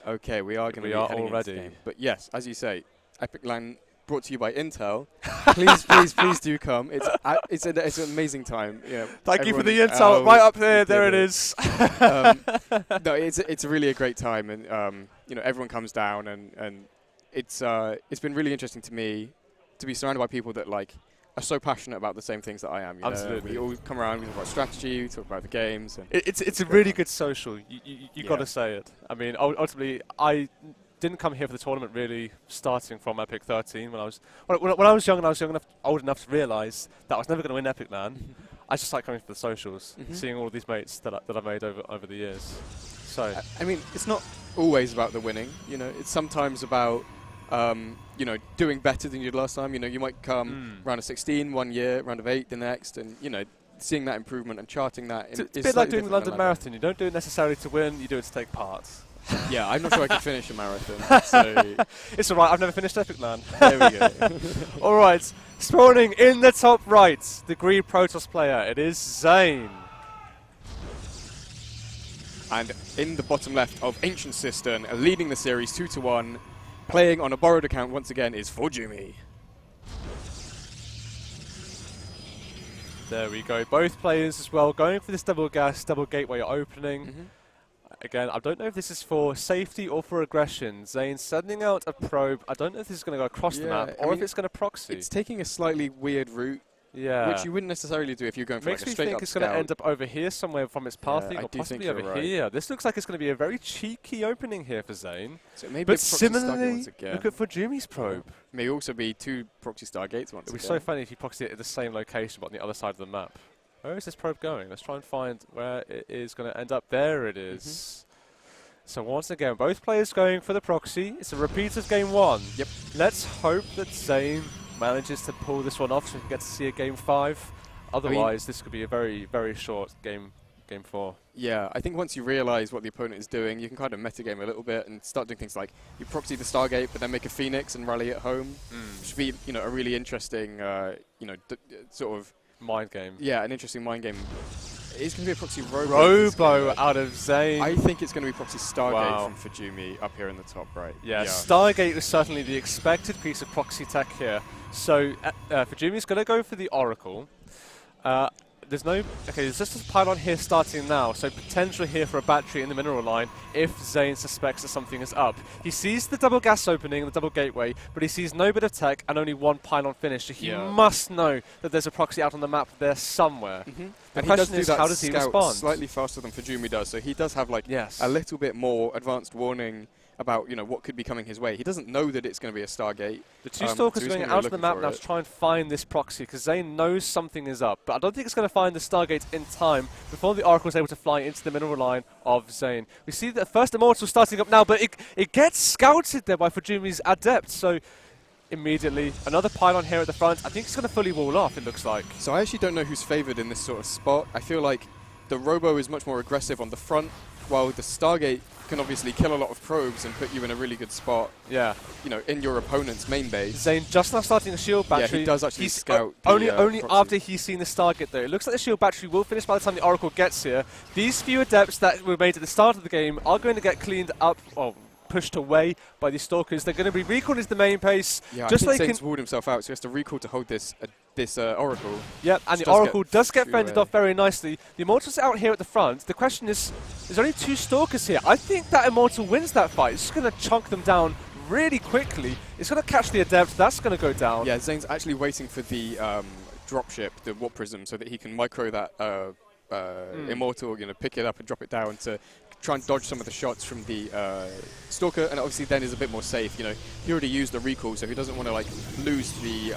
Speaker 2: Okay, we are going to be heading into the game. But yes, as you say, Epic Land brought to you by Intel. please do come. It's an amazing time. Yeah.
Speaker 1: Thank you for the Intel right up there. There it is.
Speaker 2: No, it's really a great time, and you know, everyone comes down, and it's been really interesting to me to be surrounded by people that like are so passionate about the same things that I am.
Speaker 1: Absolutely.
Speaker 2: We all come around, we talk about strategy, we talk about the games. And
Speaker 1: it's a really good social. You got to say it. I mean, ultimately, I didn't come here for the tournament really starting from EPIC38 when I was young and I was old enough to realise that I was never going to win Epic Land. I just like coming for the socials, seeing all of these mates that I've made over the years. So
Speaker 2: I mean, it's not always about the winning. You know, it's sometimes about you know, doing better than you did last time. You know, you might come round of 16 one year, round of 8 the next, and you know, seeing that improvement and charting that.
Speaker 1: It's a bit like doing the London Marathon. You don't do it necessarily to win, you do it to take part.
Speaker 2: Yeah, I'm not sure I could finish a marathon. So
Speaker 1: it's alright, I've never finished Epic Land.
Speaker 2: There we go.
Speaker 1: Alright, spawning in the top right, the green Protoss player, it is Zain.
Speaker 2: And in the bottom left of Ancient System, leading the series 2-1, playing on a borrowed account once again is ForJumy.
Speaker 1: There we go, both players as well, going for this double gas, double gateway opening. Again, I don't know if this is for safety or for aggression. Zain sending out a probe. I don't know if this is going to go across the map or if it's going to proxy.
Speaker 2: It's taking a slightly weird route, which you wouldn't necessarily do if you're going for like a straight up
Speaker 1: Makes me think it's going to end up over here somewhere from its pathing, or possibly over here. This looks like it's going to be a very cheeky opening here for Zain.
Speaker 2: So maybe
Speaker 1: but similarly, look at ForJumy's probe.
Speaker 2: May also be 2 proxy Stargates once again.
Speaker 1: It would be so funny if you proxy it at the same location but on the other side of the map. Where is this probe going? Let's try and find where it is going to end up. There it is. So once again, both players going for the proxy. It's a repeat of game 1.
Speaker 2: Yep.
Speaker 1: Let's hope that Zain manages to pull this one off so we can get to see a game 5. Otherwise, this could be a very, very short game 4.
Speaker 2: Yeah, I think once you realise what the opponent is doing, you can kind of metagame a little bit and start doing things like you proxy the Stargate, but then make a Phoenix and rally at home. Which would be, you know, a really interesting, you know, sort of
Speaker 1: mind game.
Speaker 2: Yeah, an interesting mind game. It's going to be a proxy
Speaker 1: Robo out of Zain.
Speaker 2: I think it's going to be proxy Stargate from ForJumy up here in the top right.
Speaker 1: Yeah, Stargate is certainly the expected piece of proxy tech here. So ForJumy's going to go for the Oracle. There's no... Okay, there's just a pylon here starting now, so potential here for a battery in the mineral line if Zain suspects that something is up. He sees the double gas opening, the double gateway, but he sees no bit of tech and only one pylon finished. So he must know that there's a proxy out on the map there somewhere. The question is, how does he respond?
Speaker 2: Slightly faster than ForJumy does, so he does have like a little bit more advanced warning about what could be coming his way. He doesn't know that it's going to be a Stargate.
Speaker 1: The two Stalkers are going out of the map now to try and find this proxy, because Zain knows something is up, but I don't think it's going to find the Stargate in time before the Oracle is able to fly into the mineral line of Zain. We see the first Immortal starting up now, but it gets scouted there by ForJumy's Adept, so immediately another pylon here at the front. I think it's going to fully wall off, it looks like.
Speaker 2: So I actually don't know who's favoured in this sort of spot. I feel like the Robo is much more aggressive on the front, while the Stargate can obviously kill a lot of probes and put you in a really good spot. Yeah, in your opponent's main base.
Speaker 1: Zain just now starting a shield battery.
Speaker 2: Yeah, he does actually scout.
Speaker 1: Only after he's seen the Stargate though. It looks like the shield battery will finish by the time the Oracle gets here. These few Adepts that were made at the start of the game are going to get cleaned up, pushed away by these Stalkers. They're going to be recalled into the main base.
Speaker 2: Yeah, just I think Zain's walled himself out, so he has to recall to hold this Oracle.
Speaker 1: Yep, and the Oracle does get fended off very nicely. The Immortal's out here at the front. The question is, there's only two Stalkers here. I think that Immortal wins that fight. It's just going to chunk them down really quickly. It's going to catch the Adept. That's going to go down.
Speaker 2: Yeah, Zain's actually waiting for the dropship, the Warp Prism, so that he can micro that Immortal, pick it up and drop it down to try and dodge some of the shots from the Stalker, and obviously then is a bit more safe. He already used the recall, so he doesn't want to lose the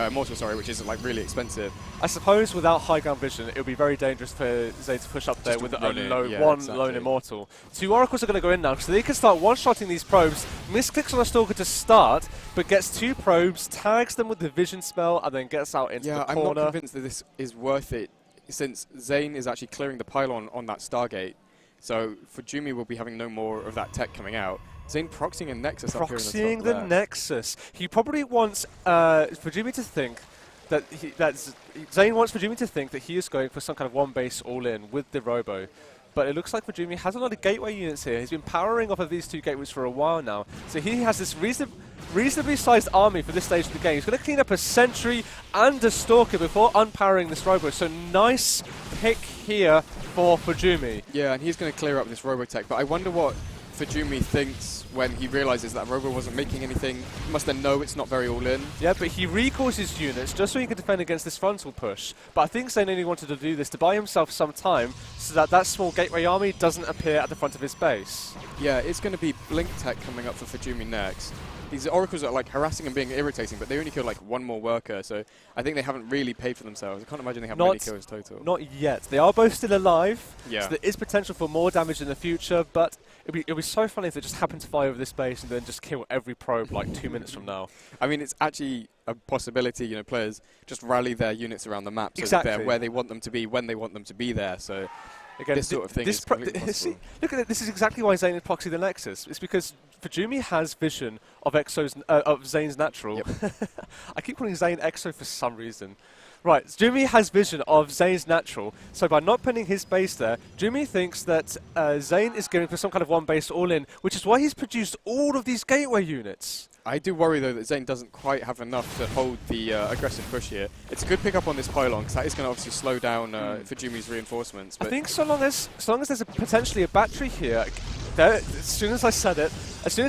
Speaker 2: Immortal, which is really expensive.
Speaker 1: I suppose without high ground vision, it would be very dangerous for Zain to push up there with a lone Immortal. Two Oracles are going to go in now, so they can start one-shotting these probes. Misclicks on a Stalker to start, but gets two probes, tags them with the vision spell, and then gets out into the corner.
Speaker 2: I'm not convinced that this is worth it, since Zain is actually clearing the pylon on that Stargate. So ForJumy will be having no more of that tech coming out. Zain proxying a Nexus up here in the top
Speaker 1: Proxying the Nexus. He probably wants ForJumy to think that Zain wants ForJumy to think that he is going for some kind of one base all-in with the Robo. But it looks like ForJumy has a lot of gateway units here. He's been powering off of these two gateways for a while now. So he has this reasonably sized army for this stage of the game. He's going to clean up a Sentry and a Stalker before unpowering this Robo. So nice pick here for ForJumy.
Speaker 2: Yeah, and he's going to clear up this Robotech. But I wonder what ForJumy thinks when he realizes that Robo wasn't making anything. He must then know it's not very all-in.
Speaker 1: Yeah, but he recalls his units just so he can defend against this frontal push. But I think Zain only wanted to do this to buy himself some time so that that small gateway army doesn't appear at the front of his base.
Speaker 2: Yeah, it's going to be Blink Tech coming up for ForJumy next. These Oracles are harassing and being irritating, but they only kill one more worker, so I think they haven't really paid for themselves. I can't imagine they have many kills total.
Speaker 1: Not yet. They are both still alive,
Speaker 2: so
Speaker 1: there is potential for more damage in the future, but it'd be so funny if they just happen to fly over this base and then just kill every probe 2 minutes from now.
Speaker 2: I mean, it's actually a possibility, players just rally their units around the map so
Speaker 1: exactly.
Speaker 2: that they're where they want them to be, when they want them to be there, so again, this sort of thing is completely possible.
Speaker 1: Look at it, this is exactly why Zain proxy the Nexus. It's because ForJumy has vision of of Zain's natural. Yep. I keep calling Zain Exo for some reason. Right, ForJumy has vision of Zain's natural, so by not putting his base there, ForJumy thinks that Zain is going for some kind of one base all-in, which is why he's produced all of these gateway units.
Speaker 2: I do worry, though, that Zain doesn't quite have enough to hold the aggressive push here. It's a good pick up on this pylon, because that is going to obviously slow down ForJumy's reinforcements. But
Speaker 1: I think so long as there's potentially a battery here, as soon as I said it, as long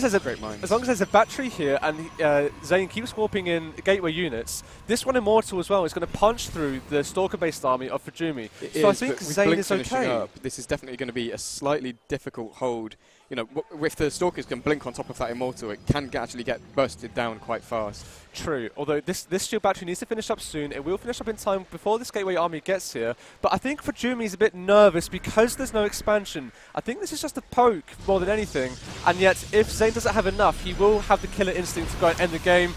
Speaker 1: as there's a battery here and Zain keeps warping in gateway units, this one Immortal as well is going to punch through the Stalker-based army of ForJumy. So I think Zain is okay.
Speaker 2: This is definitely going to be a slightly difficult hold. If the Stalkers can blink on top of that Immortal, it can actually get bursted down quite fast.
Speaker 1: True, although this shield battery needs to finish up soon. It will finish up in time before this gateway army gets here. But I think ForJumy is a bit nervous because there's no expansion. I think this is just a poke more than anything. And yet, if Zain doesn't have enough, he will have the killer instinct to go and end the game.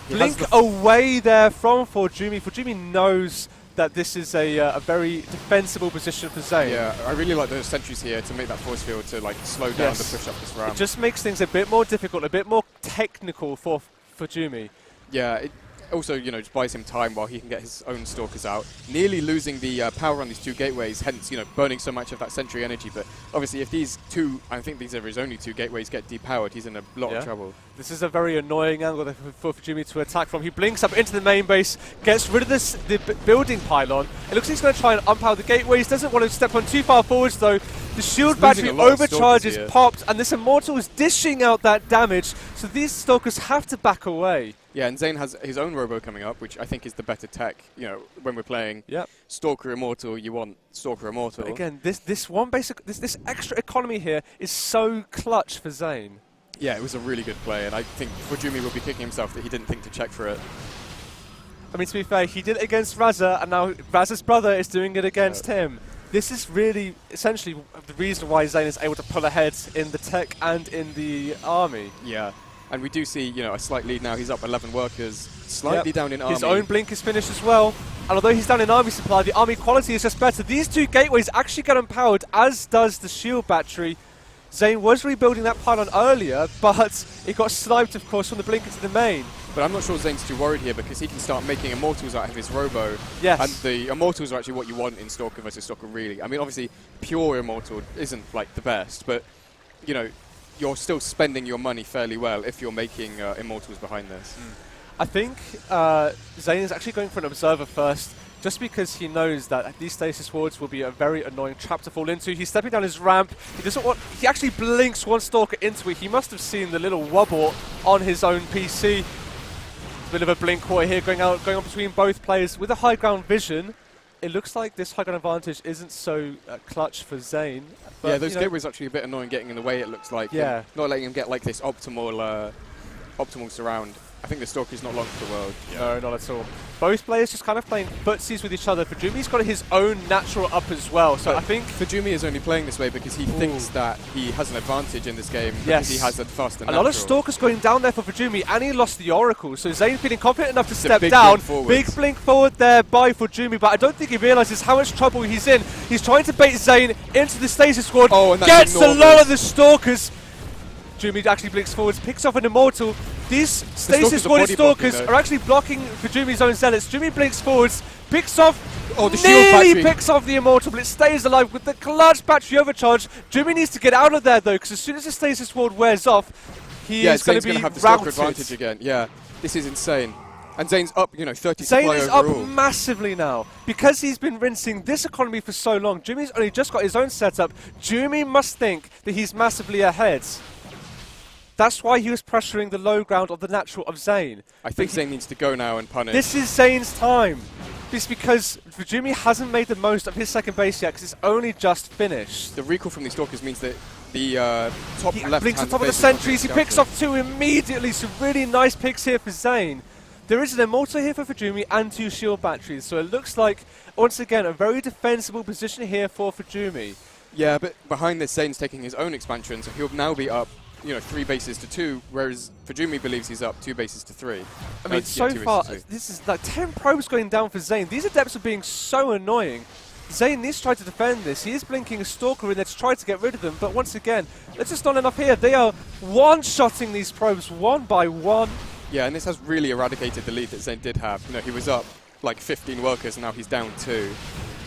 Speaker 1: Blink away there from ForJumy. ForJumy knows that this is a very defensible position for Zain.
Speaker 2: Yeah, I really like those sentries here to make that force field to slow down the push up this ramp.
Speaker 1: It just makes things a bit more difficult, a bit more technical for ForJumy.
Speaker 2: Yeah, also, you know, just buys him time while he can get his own Stalkers out. Nearly losing the power on these 2 gateways, hence, you know, burning so much of that Sentry energy. But obviously, if these 2, I think these are his only 2 gateways, get depowered, he's in a lot of trouble. This
Speaker 1: is a very annoying angle for ForJumy to attack from. He blinks up into the main base, gets rid of the building pylon. It looks like he's going to try and unpower the gateways. Doesn't want to step on too far forwards, though. The shield battery overcharges, popped, and this Immortal is dishing out that damage, so these Stalkers have to back away.
Speaker 2: Yeah, and Zain has his own Robo coming up, which I think is the better tech. You know, when we're playing Stalker Immortal, you want Stalker Immortal.
Speaker 1: But again, this extra economy here is so clutch for Zain.
Speaker 2: Yeah, it was a really good play, and I think ForJumy will be kicking himself that he didn't think to check for it.
Speaker 1: I mean, to be fair, he did it against Raza, and now Raza's brother is doing it against him. This is really essentially the reason why Zain is able to pull ahead in the tech and in the army.
Speaker 2: Yeah, and we do see, you know, a slight lead now. He's up 11 workers, slightly down in army.
Speaker 1: His own blink is finished as well. And although he's down in army supply, the army quality is just better. These 2 gateways actually get empowered, as does the shield battery. Zain was rebuilding that pylon earlier, but it got sniped, of course, from the blink into the main.
Speaker 2: But I'm not sure Zain's too worried here because he can start making Immortals out of his Robo.
Speaker 1: Yes.
Speaker 2: And the Immortals are actually what you want in Stalker versus Stalker, really. I mean, obviously, pure Immortal isn't, like, the best, but, you know, you're still spending your money fairly well if you're making Immortals behind this.
Speaker 1: I think Zain is actually going for an Observer first, just because he knows that these stasis wards will be a very annoying trap to fall into. He's stepping down his ramp. He doesn't want. He actually blinks one Stalker into it. He must have seen the little wobble on his own PC. Bit of a blink quarter here going on between both players with a high ground vision. It looks like this high ground advantage isn't so clutch for Zain.
Speaker 2: Yeah, those gateways actually a bit annoying getting in the way, it looks like.
Speaker 1: Yeah.
Speaker 2: Not letting him get like this optimal surround. I think the Stalker's not long for the world.
Speaker 1: Yeah. No, not at all. Both players just kind of playing footsies with each other. ForJumy's got his own natural up as well, so I think
Speaker 2: ForJumy is only playing this way because he thinks that he has an advantage in this game because he has a faster natural.
Speaker 1: A lot of Stalkers going down there for ForJumy, and he lost the Oracle, so Zain feeling confident enough to step down. Big blink forward there by ForJumy, but I don't think he realises how much trouble he's in. He's trying to bait Zain into the stasis squad, gets a lot of the Stalkers. ForJumy actually blinks forwards, picks off an Immortal. These stasis squad Stalkers are actually blocking ForJumy's own Zealots. ForJumy blinks forwards, picks off,
Speaker 2: the shield battery.
Speaker 1: Picks off the Immortal, but it stays alive with the clutch battery overcharge. ForJumy needs to get out of there though, because as soon as the stasis ward wears off, he is going to be
Speaker 2: have the
Speaker 1: routed.
Speaker 2: advantage again. Yeah, this is insane. And Zain's up, you know, 30
Speaker 1: Zain
Speaker 2: supply
Speaker 1: is
Speaker 2: overall.
Speaker 1: up massively now. Because he's been rinsing this economy for so long, ForJumy's only just got his own setup. ForJumy must think that he's massively ahead. That's why he was pressuring the low ground of the natural of Zain.
Speaker 2: I think Zain needs to go now and punish.
Speaker 1: This is Zain's time. It's because ForJumy hasn't made the most of his second base yet because it's only just finished.
Speaker 2: The recall from these Stalkers means that the top
Speaker 1: he
Speaker 2: left
Speaker 1: blinks on top of the sentries. He picks off 2 immediately. So really nice picks here for Zain. There is an Immortal here for ForJumy and 2 shield batteries. So it looks like, once again, a very defensible position here for ForJumy.
Speaker 2: Yeah, but behind this, Zain's taking his own expansion, so he'll now be up, you know, 3 bases to 2, whereas ForJumy believes he's up 2 bases to 3.
Speaker 1: I mean, so far, this is like 10 probes going down for Zain. These adepts are being so annoying. Zain needs to try to defend this. He is blinking a Stalker in there to try to get rid of them, but once again, there's just not enough here. They are one-shotting these probes one by one.
Speaker 2: Yeah, and this has really eradicated the lead that Zain did have. You know, he was up like 15 workers, and now he's down 2.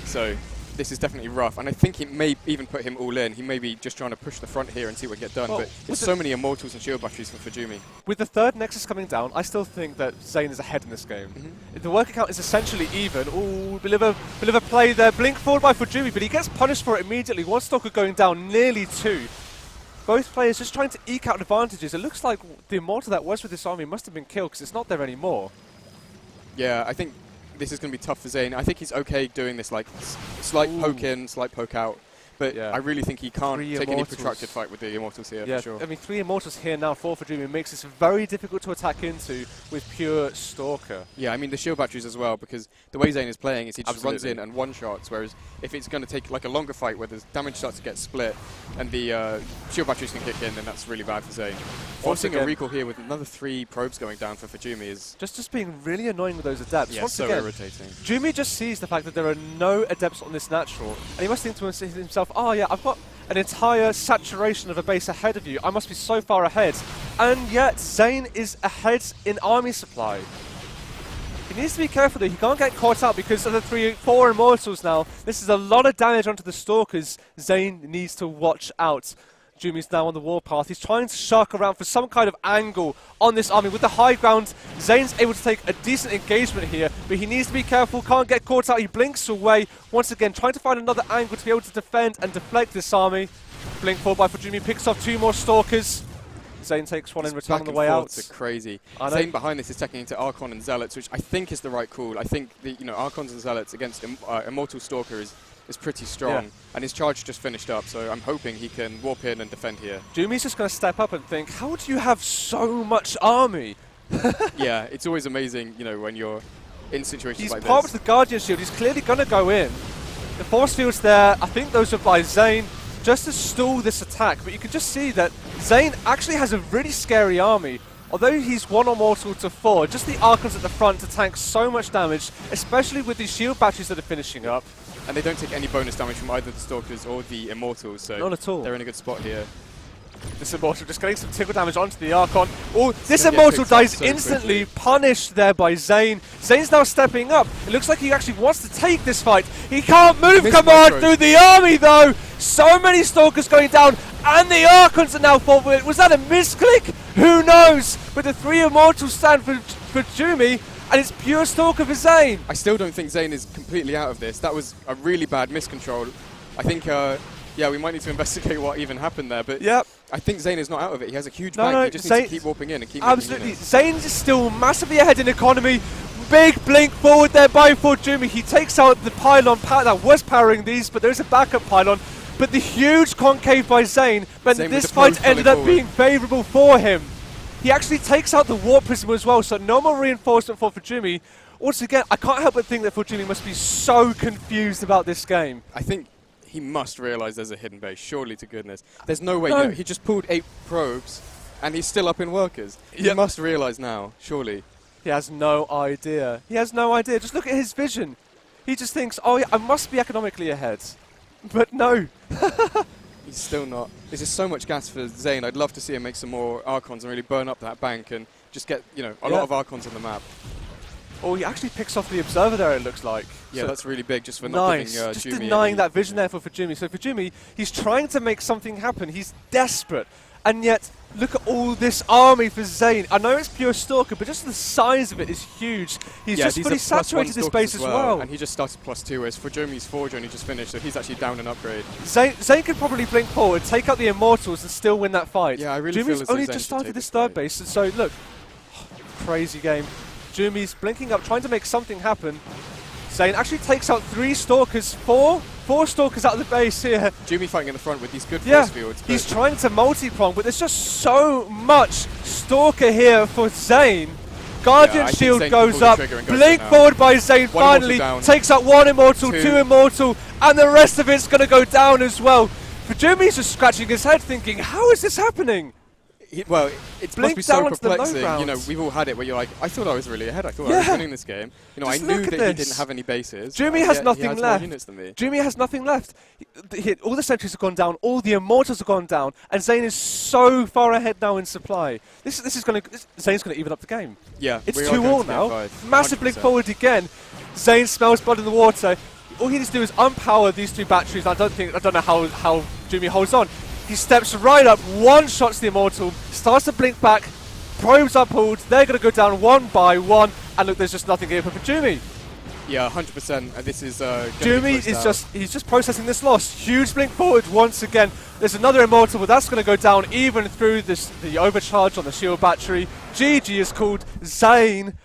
Speaker 2: So this is definitely rough, and I think it may even put him all in. He may be just trying to push the front here and see what get done, but there's so many Immortals and shield batteries for ForJumy.
Speaker 1: With the 3rd Nexus coming down, I still think that Zain is ahead in this game. The worker count is essentially even. Ooh, bit of a play there. Blink forward by ForJumy, but he gets punished for it immediately. One Stalker going down, nearly 2. Both players just trying to eke out advantages. It looks like the Immortal that was with this army must have been killed because it's not there anymore.
Speaker 2: Yeah, I think this is going to be tough for Zain. I think he's okay doing this, like, slight poke in, slight poke out. But I really think he can't take any protracted fight with the Immortals here, for sure.
Speaker 1: I mean, 3 Immortals here now for ForJumy makes this very difficult to attack into with pure Stalker.
Speaker 2: Yeah, I mean, the shield batteries as well, because the way Zain is playing is he just runs in and one-shots, whereas if it's going to take like a longer fight where the damage starts to get split and the shield batteries can kick in, then that's really bad for Zain. Forcing a recall here with another 3 probes going down for ForJumy is
Speaker 1: just being really annoying with those adepts.
Speaker 2: Yeah, so irritating.
Speaker 1: ForJumy just sees the fact that there are no adepts on this natural, and he must think to himself, oh yeah, I've got an entire saturation of a base ahead of you. I must be so far ahead. And yet, Zain is ahead in army supply. He needs to be careful though, he can't get caught out because of the 4 Immortals now. This is a lot of damage onto the Stalkers. Zain needs to watch out. ForJumy's now on the warpath. He's trying to shark around for some kind of angle on this army. With the high ground, Zain's able to take a decent engagement here, but he needs to be careful, can't get caught out. He blinks away, once again trying to find another angle to be able to defend and deflect this army. Blink forward by ForJumy, picks off 2 more Stalkers. Zain takes one in return on the way out.
Speaker 2: It's crazy. Zain behind this is taking into Archon and Zealots, which I think is the right call. I think the Archons and Zealots against Immortal Stalker is pretty strong, and his charge just finished up, so I'm hoping he can warp in and defend here.
Speaker 1: ForJumy's just going to step up and think, how do you have so much army?
Speaker 2: Yeah, it's always amazing, when you're in situations like this.
Speaker 1: He's popped the Guardian Shield, he's clearly going to go in. The force fields there, I think those are by Zain, just to stall this attack, but you can just see that Zain actually has a really scary army. Although he's 1 Immortal to 4, just the Archons at the front to tank so much damage, especially with these shield batteries that are finishing up.
Speaker 2: And they don't take any bonus damage from either the Stalkers or the Immortals, so
Speaker 1: not at all.
Speaker 2: They're in a good spot here.
Speaker 1: This Immortal just getting some tickle damage onto the Archon. Oh, this Immortal dies so instantly, punished there by Zain. Zain's now stepping up. It looks like he actually wants to take this fight. He can't move command through the army though. So many Stalkers going down, and the Archons are now forward. Was that a misclick? Who knows? But the 3 Immortals stand for ForJumy, and it's pure Stalker for Zain.
Speaker 2: I still don't think Zain is completely out of this. That was a really bad miscontrol. I think, yeah, we might need to investigate what even happened there, but I think Zain is not out of it. He has a huge bank. He just needs to keep warping in and keep
Speaker 1: absolutely. Zain is still massively ahead in economy. Big blink forward there by ForJumy. He takes out the pylon that was powering these, but there's a backup pylon. But the huge concave by Zain meant this fight ended up being favourable for him. He actually takes out the Warp Prism as well, so no more reinforcement for ForJumy. Once again, I can't help but think that ForJumy must be so confused about this game.
Speaker 2: I think he must realise there's a hidden base, surely to goodness. There's no way, he just pulled 8 probes, and he's still up in workers. He must realise now, surely.
Speaker 1: He has no idea. He has no idea. Just look at his vision. He just thinks, oh yeah, I must be economically ahead. But no.
Speaker 2: He's still not. There's just so much gas for Zain. I'd love to see him make some more Archons and really burn up that bank and just get, a lot of Archons on the map.
Speaker 1: Oh, he actually picks off the Observer there, it looks like.
Speaker 2: Yeah, so that's really big just for
Speaker 1: not
Speaker 2: giving
Speaker 1: just
Speaker 2: ForJumy
Speaker 1: denying that vision there for ForJumy. So ForJumy, he's trying to make something happen. He's desperate. And yet, look at all this army for Zain. I know it's pure Stalker, but just the size of it is huge. He's just fully saturated this base as well.
Speaker 2: And he just started +2, whereas ForJumy's Forge only just finished, so he's actually down an upgrade.
Speaker 1: Zain could probably blink forward, take out the Immortals, and still win that fight.
Speaker 2: Yeah, I really feel as though
Speaker 1: only just started this third base, and so look, crazy game. ForJumy's blinking up, trying to make something happen. Zain actually takes out 3 Stalkers, 4 Stalkers out of the base here.
Speaker 2: ForJumy fighting in the front with these good force fields.
Speaker 1: He's trying to multi-prong, but there's just so much Stalker here for Zain. Guardian Shield goes up, blink forward by Zain, finally takes out 1 Immortal, 2 Immortal, and the rest of it's going to go down as well. ForJumy's just scratching his head thinking, how is this happening?
Speaker 2: Well, it must be so perplexing. We've all had it where you're like, I thought I was really ahead. I thought I was winning this game. I knew that he didn't have any bases.
Speaker 1: ForJumy has nothing left.
Speaker 2: Units than me.
Speaker 1: ForJumy has nothing left. All the sentries have gone down. All the Immortals have gone down. And Zain is so far ahead now in supply. Zain's going to even up the game.
Speaker 2: Yeah,
Speaker 1: it's 2-2 now.
Speaker 2: 5,
Speaker 1: Massive blink forward again. Zain smells blood in the water. All he needs to do is unpower these 2 batteries. I don't know how ForJumy holds on. He steps right up, one-shots the Immortal, starts to blink back, probes are pulled, they're going to go down 1 by 1, and look, there's just nothing here for ForJumy.
Speaker 2: Yeah, 100%. This is
Speaker 1: ForJumy is he's just processing this loss. Huge blink forward once again. There's another Immortal, but that's going to go down even through the overcharge on the shield battery. GG is called. Zain,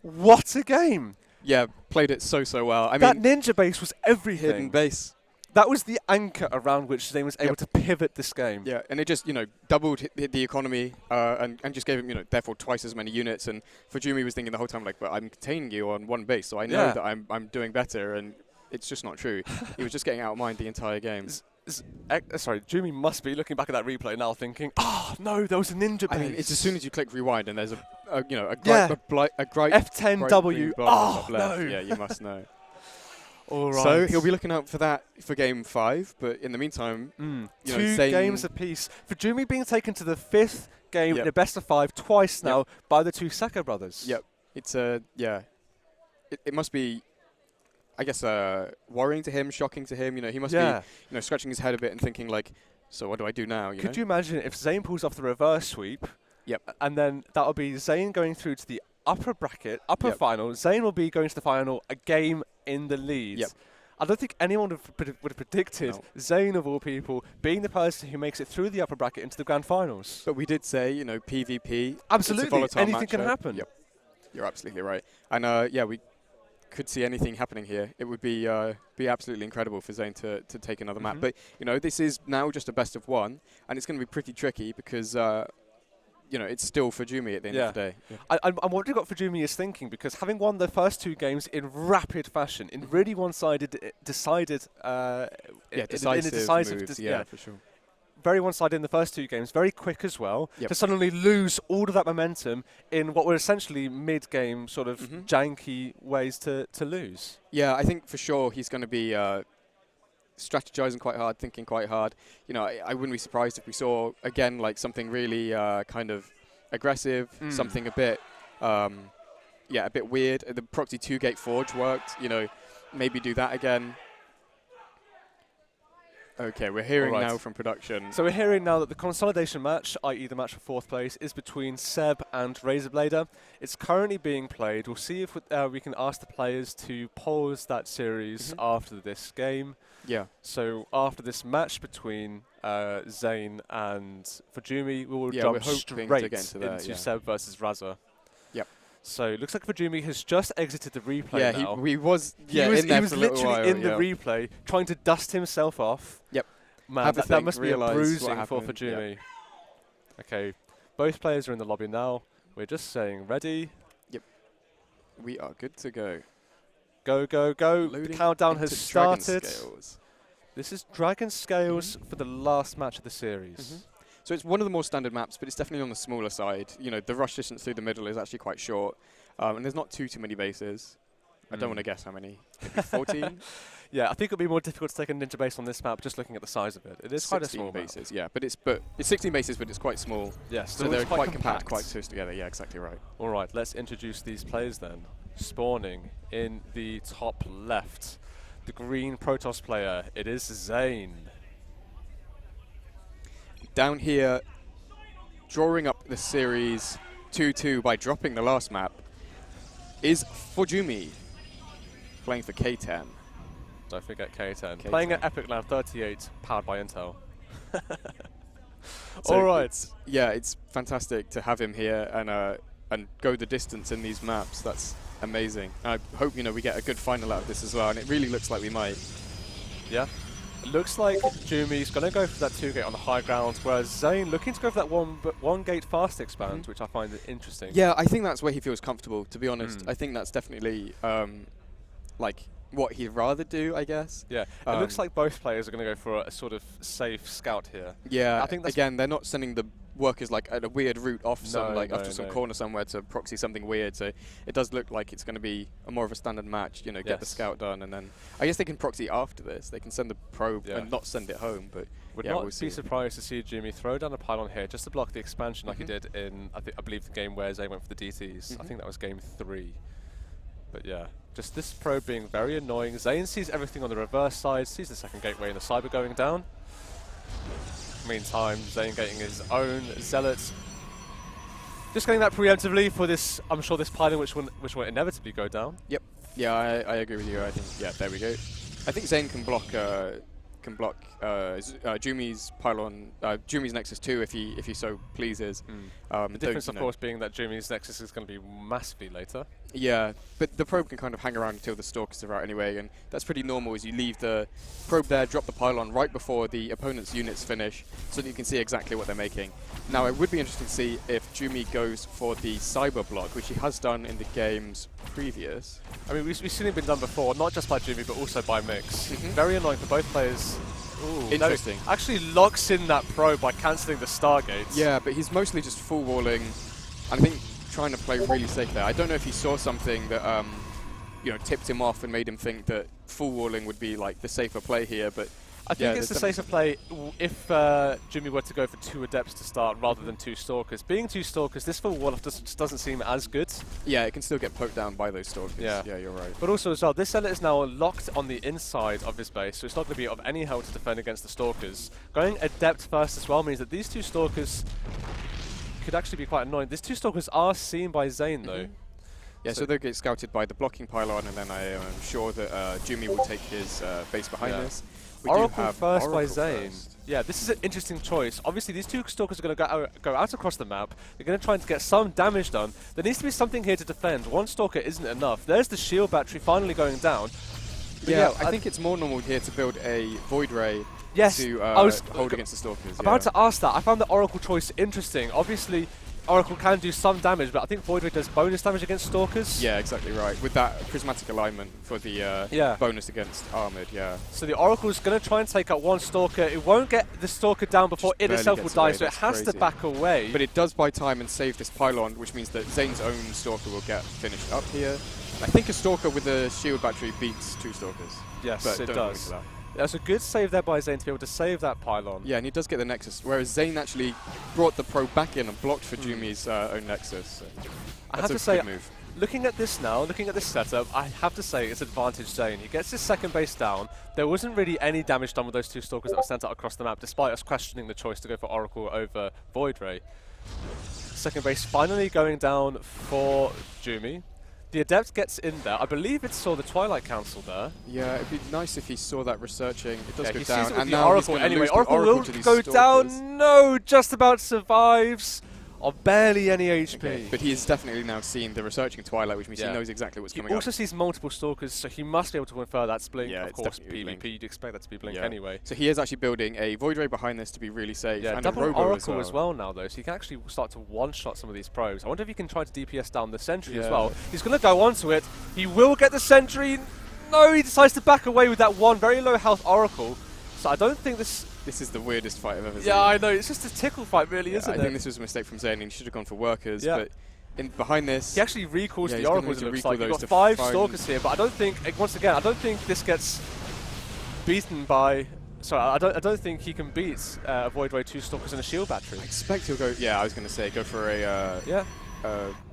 Speaker 1: what a game.
Speaker 2: Yeah, played it so well. I
Speaker 1: that
Speaker 2: mean,
Speaker 1: ninja base was everything.
Speaker 2: Hidden base.
Speaker 1: That was the anchor around which Zain was able to pivot this game.
Speaker 2: Yeah, and it just, doubled the economy and just gave him, therefore twice as many units. And ForJumy was thinking the whole time, like, but I'm containing you on 1 base, so I know that I'm doing better. And it's just not true. He was just getting outmined the entire game.
Speaker 1: Sorry, ForJumy must be looking back at that replay now thinking, oh, no, there was a ninja base.
Speaker 2: I mean, it's as soon as you click rewind and there's a
Speaker 1: F10W. Oh, no.
Speaker 2: Yeah, you must know.
Speaker 1: All right.
Speaker 2: So he'll be looking out for that for game 5, but in the meantime,
Speaker 1: 2 games apiece. ForJumy being taken to the 5th game in a best of 5 twice now by the 2 Saka brothers.
Speaker 2: Yep, it's it must be, I guess, worrying to him, shocking to him. You know, he must be, scratching his head a bit and thinking like, so what do I do now?
Speaker 1: Could you imagine if Zain pulls off the reverse sweep?
Speaker 2: Yep.
Speaker 1: And then that'll be Zain going through to the upper bracket, final. Zain will be going to the final, a game in the lead.
Speaker 2: Yep.
Speaker 1: I don't think anyone would have predicted Zain, of all people, being the person who makes it through the upper bracket into the grand finals.
Speaker 2: But we did say, PvP.
Speaker 1: Absolutely,
Speaker 2: it's a volatile
Speaker 1: anything can
Speaker 2: matchup.
Speaker 1: happen.
Speaker 2: Yep. You're absolutely right. And we could see anything happening here. It would be absolutely incredible for Zain to take another map. But this is now just a best of one, and it's going to be pretty tricky because it's still ForJumy at the end of the day. Yeah.
Speaker 1: I'm wondering what ForJumy is thinking, because having won the first 2 games in rapid fashion, in really one-sided, decisive
Speaker 2: moves, for sure.
Speaker 1: Very one-sided in the first 2 games, very quick as well, to suddenly lose all of that momentum in what were essentially mid-game sort of janky ways to lose.
Speaker 2: Yeah, I think for sure he's going to be strategizing quite hard, thinking quite hard. I wouldn't be surprised if we saw, again, like something really kind of aggressive, something a bit, a bit weird. The proxy 2-gate forge worked, maybe do that again. Okay, we're hearing now from production.
Speaker 1: So we're hearing now that the consolidation match, i.e. the match for 4th place, is between Seb and Razorblader. It's currently being played. We'll see if we can ask the players to pause that series after this game.
Speaker 2: Yeah.
Speaker 1: So after this match between Zain and ForJumy, we will jump straight into Seb versus Raza.
Speaker 2: Yep.
Speaker 1: So it looks like ForJumy has just exited the replay now.
Speaker 2: He was literally
Speaker 1: in the replay, trying to dust himself off.
Speaker 2: Yep.
Speaker 1: Man, that must be a bruising for ForJumy. Yep. Okay, both players are in the lobby now. We're just saying ready.
Speaker 2: Yep. We are good to go.
Speaker 1: Go, go, go.
Speaker 2: Loading
Speaker 1: the countdown has started.
Speaker 2: Scales.
Speaker 1: This is Dragon Scales for the last match of the series.
Speaker 2: So it's one of the more standard maps, but it's definitely on the smaller side. The rush distance through the middle is actually quite short. And there's not too many bases. I don't want to guess how many. Maybe 14?
Speaker 1: Yeah, I think it'll be more difficult to take a ninja base on this map just looking at the size of it. It is quite a small
Speaker 2: bases, map. Yeah, but it's 16 bases, but it's quite small.
Speaker 1: Yes,
Speaker 2: so they're quite compact, quite close together. Yeah, exactly right.
Speaker 1: All right, let's introduce these players then. Spawning in the top left, the green Protoss player. It is Zain.
Speaker 2: Down here, drawing up the series 2-2 by dropping the last map, is ForJumy, playing for K10.
Speaker 1: Don't forget K10. Playing at EPIC38, powered by Intel.
Speaker 2: So
Speaker 1: all right.
Speaker 2: It's fantastic to have him here and go the distance in these maps. That's amazing. I hope we get a good final out of this as well, and it really looks like we might.
Speaker 1: Yeah. It looks like Jumy's going to go for that 2-gate on the high ground, whereas Zain looking to go for that one-gate fast expand, which I find interesting.
Speaker 2: Yeah, I think that's where he feels comfortable, to be honest. I think that's definitely what he'd rather do, I guess.
Speaker 1: Yeah, it looks like both players are going to go for a sort of safe scout here.
Speaker 2: Yeah, I think that's again, they're not sending the workers like at a weird route off some corner somewhere to proxy something weird. So it does look like it's going to be more of a standard match. Get the scout done, and then I guess they can proxy after this. They can send the probe and not send it home. But
Speaker 1: would not be surprised to see Jumy throw down a pylon here just to block the expansion like he did in I believe the game where Zain went for the DTs. I think that was game 3. But yeah, just this probe being very annoying. Zain sees everything on the reverse side, sees the second gateway and the cyber going down. Meantime, Zain getting his own zealots. Just getting that preemptively for this, I'm sure this pylon which will inevitably go down.
Speaker 2: Yep. Yeah, I agree with you. I think, yeah, there we go. I think Zain can block Jumy's pylon, Jumy's Nexus 2 if he so pleases.
Speaker 1: The difference, of course, being that Jumy's Nexus is going to be massively later.
Speaker 2: Yeah, but the probe can kind of hang around until the Stalkers are out anyway, and that's pretty normal as you leave the probe there, drop the pylon right before the opponent's units finish, so that you can see exactly what they're making. Now, it would be interesting to see if Jumy goes for the cyber block, which he has done in the games previous.
Speaker 1: I mean, we've seen it been done before, not just by Jumy, but also by Mix. Very annoying for both players. Ooh,
Speaker 2: interesting.
Speaker 1: No, actually locks in that probe by cancelling the Stargates.
Speaker 2: Yeah, but he's mostly just full walling, and I think trying to play really safe there. I don't know if he saw something that tipped him off and made him think that full walling would be like the safer play here, but
Speaker 1: I think it's the safer play if Jimmy were to go for 2 Adepts to start rather than 2 Stalkers. Being 2 Stalkers, this full wall just doesn't seem as good.
Speaker 2: Yeah, it can still get poked down by those Stalkers.
Speaker 1: Yeah,
Speaker 2: you're right.
Speaker 1: But also as well, this Zealot is now locked on the inside of his base, so it's not going to be of any help to defend against the Stalkers. Going Adept first as well means that these 2 Stalkers could actually be quite annoying. These 2 Stalkers are seen by Zain though.
Speaker 2: Yeah, so they'll get scouted by the blocking pylon, and then I am sure that Jumy will take his base behind this. We
Speaker 1: Oracle first by
Speaker 2: Oracle
Speaker 1: Zain.
Speaker 2: first.
Speaker 1: Yeah, this is an interesting choice. Obviously, these 2 Stalkers are going to go out across the map. They're going to try to get some damage done. There needs to be something here to defend. 1 Stalker isn't enough. There's the shield battery finally going down.
Speaker 2: Yeah, I think it's more normal here to build a Void Ray to hold against the Stalkers.
Speaker 1: About to ask that. I found the Oracle choice interesting. Obviously, Oracle can do some damage, but I think Void Ray does bonus damage against Stalkers.
Speaker 2: Yeah, exactly right. With that prismatic alignment for the bonus against armored,
Speaker 1: So the Oracle's going to try and take out 1 Stalker. It won't get the Stalker down before it itself will die, so it has to back away.
Speaker 2: But it does buy time and save this pylon, which means that Zane's own Stalker will get finished up here. I think a Stalker with a shield battery beats 2 Stalkers.
Speaker 1: Yes,
Speaker 2: but
Speaker 1: it does. That's a good save there by Zain to be able to save that pylon.
Speaker 2: Yeah, and he does get the Nexus, whereas Zain actually brought the probe back in and blocked for Jumy's own Nexus. So
Speaker 1: I have to say, looking at this now, looking at this setup, I have to say it's advantage Zain. He gets his second base down. There wasn't really any damage done with those 2 Stalkers that were sent out across the map, despite us questioning the choice to go for Oracle over Void Ray. Second base finally going down for Jumy. The Adept gets in there. I believe it saw the Twilight Council there.
Speaker 2: Yeah, it'd be nice if he saw that researching. It does go
Speaker 1: he
Speaker 2: down.
Speaker 1: Sees it with
Speaker 2: and
Speaker 1: the
Speaker 2: now
Speaker 1: Oracle. Anyway, Oracle will go
Speaker 2: Stalkers.
Speaker 1: down. No, just about survives. Or barely any HP.
Speaker 2: Okay. But he has definitely now seen the researching Twilight, which means he knows exactly what's coming up.
Speaker 1: He also sees multiple Stalkers, so he must be able to infer that's Blink.
Speaker 2: Yeah,
Speaker 1: of course, PvP, you'd expect that to be Blink anyway.
Speaker 2: So he is actually building a Void Ray behind this to be really safe.
Speaker 1: Yeah,
Speaker 2: and
Speaker 1: double
Speaker 2: a Robo
Speaker 1: Oracle as well now, though, so he can actually start to one-shot some of these probes. I wonder if he can try to DPS down the Sentry as well. He's going to go onto it. He will get the Sentry. No, he decides to back away with that one very low health Oracle. So I don't think this...
Speaker 2: This is the weirdest fight I've ever seen.
Speaker 1: Yeah, I know. It's just a tickle fight, really, isn't it?
Speaker 2: I think this was a mistake from Zain, and he should have gone for Workers. But behind this...
Speaker 1: He actually recalls the Oracles, it looks like. You've got 5 Stalkers here, but I don't think... Once again, I don't think this gets beaten by... Sorry, I don't think he can beat Void Ray 2 Stalkers and a shield battery.
Speaker 2: I expect he'll go... Yeah, I was going to say, go for a...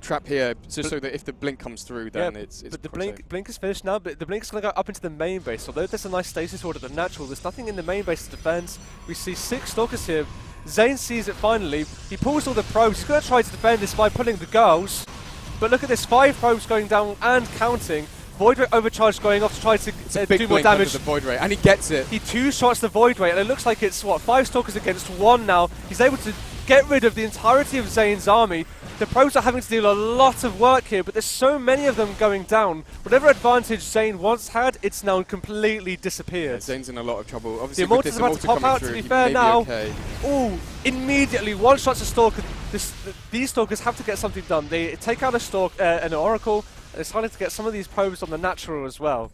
Speaker 2: trap here, just so that if the blink comes through, then it's
Speaker 1: but the blink is finished now, but the blink is going to go up into the main base. Although there's a nice stasis ward at the natural, there's nothing in the main base to defend. We see 6 Stalkers here. Zain sees it finally. He pulls all the probes. He's going to try to defend this by pulling the girls. But look at this, 5 probes going down and counting. Void Ray overcharge going off to try to do more damage.
Speaker 2: The Void Ray, and he gets it.
Speaker 1: He 2-shots the Void Ray, and it looks like it's, what, 5 Stalkers against 1 now. He's able to get rid of the entirety of Zain's army. The probes are having to do a lot of work here, but there's so many of them going down. Whatever advantage Zain once had, it's now completely disappeared.
Speaker 2: Yeah, Zain's in a lot of trouble. Obviously,
Speaker 1: the Immortal's about to pop out, to be fair now. Ooh, immediately, 1-shots a Stalker. These Stalkers have to get something done. They take out an Oracle, and it's starting to get some of these probes on the natural as well.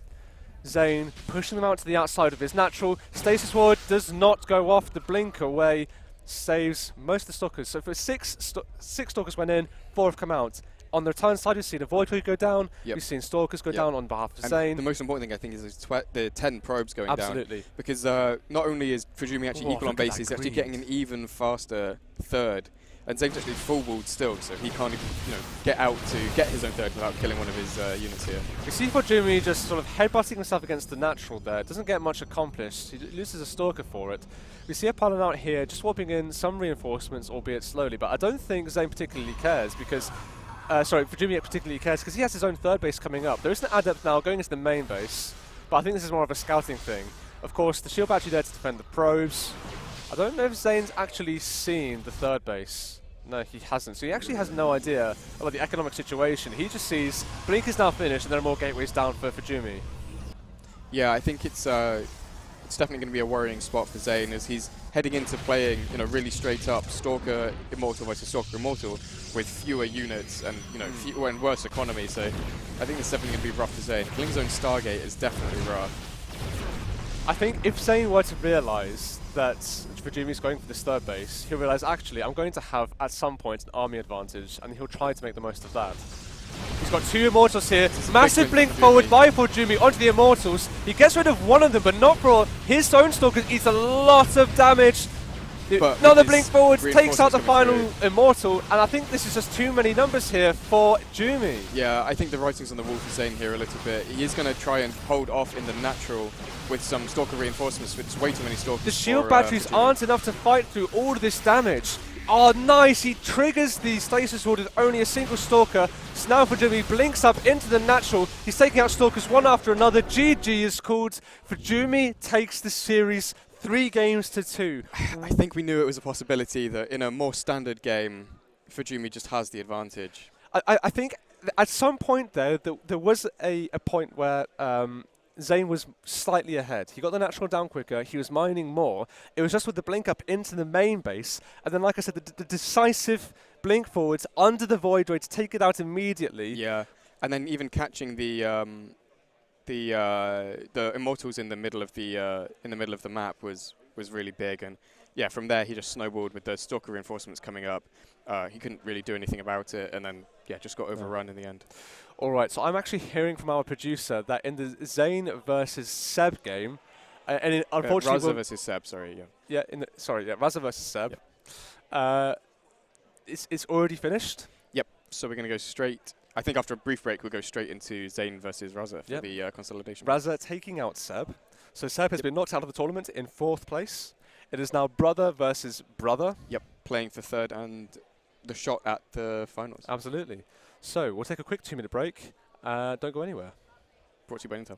Speaker 1: Zain pushing them out to the outside of his natural. Stasis Ward does not go off. The blink away saves most of the Stalkers. So for 6 Stalkers went in, 4 have come out. On the return side, we've seen a Void Ray go down. We've seen Stalkers go down on behalf of Zain.
Speaker 2: The most important thing, I think, is the 10 probes going down.
Speaker 1: Absolutely.
Speaker 2: Because not only is ForJumy actually equal on base, he's actually getting an even faster third. And Zain's actually full walled still, so he can't even get out to get his own third without killing one of his units here.
Speaker 1: We see ForJumy just sort of headbutting himself against the natural there. Doesn't get much accomplished. He loses a Stalker for it. We see a pylon out here just swapping in some reinforcements, albeit slowly, but I don't think Zain particularly cares because... ForJumy particularly cares because he has his own third base coming up. There is an Adept now going into the main base, but I think this is more of a scouting thing. Of course, the shield battery there to defend the probes. I don't know if Zain's actually seen the third base. No, he hasn't. So he actually has no idea about the economic situation. He just sees Blink is now finished and there are more gateways down for ForJumy.
Speaker 2: Yeah, I think it's definitely going to be a worrying spot for Zain as he's heading into playing, really straight up Stalker Immortal versus Stalker Immortal with fewer units and fewer and worse economy. So I think it's definitely going to be rough for Zain. Killing his own Stargate is definitely rough.
Speaker 1: I think if Zain were to realise that ForJumy's going for this third base, he'll realise actually I'm going to have at some point an army advantage, and he'll try to make the most of that. He's got 2 Immortals here.
Speaker 2: a
Speaker 1: Massive
Speaker 2: big
Speaker 1: blink
Speaker 2: win for
Speaker 1: forward
Speaker 2: ForJumy.
Speaker 1: by ForJumy onto the Immortals. He gets rid of one of them, but not for his own Stalker. Eats a lot of damage.
Speaker 2: But
Speaker 1: Another
Speaker 2: with
Speaker 1: blink
Speaker 2: his
Speaker 1: forward, takes out the final
Speaker 2: reinforcements
Speaker 1: Immortal, and I think this is just too many numbers here for Jumy.
Speaker 2: Yeah, I think the writing's on the wall for Zain here a little bit. He is going to try and hold off in the natural with some Stalker reinforcements, but it's way too many Stalkers.
Speaker 1: The shield
Speaker 2: for,
Speaker 1: batteries
Speaker 2: for Jumy.
Speaker 1: aren't enough to fight through all of this damage. Oh, nice! He triggers the Stasis Ward with only a single Stalker. So now ForJumy blinks up into the natural. He's taking out Stalkers one after another. GG is called. ForJumy takes the series 3 games to 2.
Speaker 2: I think we knew it was a possibility that in a more standard game, ForJumy just has the advantage.
Speaker 1: I think at some point there was a point where Zain was slightly ahead. He got the natural down quicker. He was mining more. It was just with the blink up into the main base. And then, like I said, the decisive blink forwards under the Void Ray to take it out immediately.
Speaker 2: Yeah, and then even catching the Immortals in the middle of the map was really big. And yeah, from there he just snowballed with the Stalker reinforcements coming up. He couldn't really do anything about it, and then yeah, just got overrun in the end.
Speaker 1: All right, so I'm actually hearing from our producer that in the Zain versus Seb game, and unfortunately,
Speaker 2: Raza versus Seb, sorry, yeah.
Speaker 1: Yeah, Raza versus Seb.
Speaker 2: Yep.
Speaker 1: It's already finished.
Speaker 2: Yep. So we're going to go straight. I think after a brief break, we'll go straight into Zain versus Raza for the consolidation.
Speaker 1: Raza taking out Seb. So Seb has been knocked out of the tournament in 4th place. It is now brother versus brother.
Speaker 2: Yep. Playing for 3rd and the shot at the finals.
Speaker 1: Absolutely. So we'll take a quick 2-minute break. Don't go anywhere.
Speaker 2: Brought to you by Intel.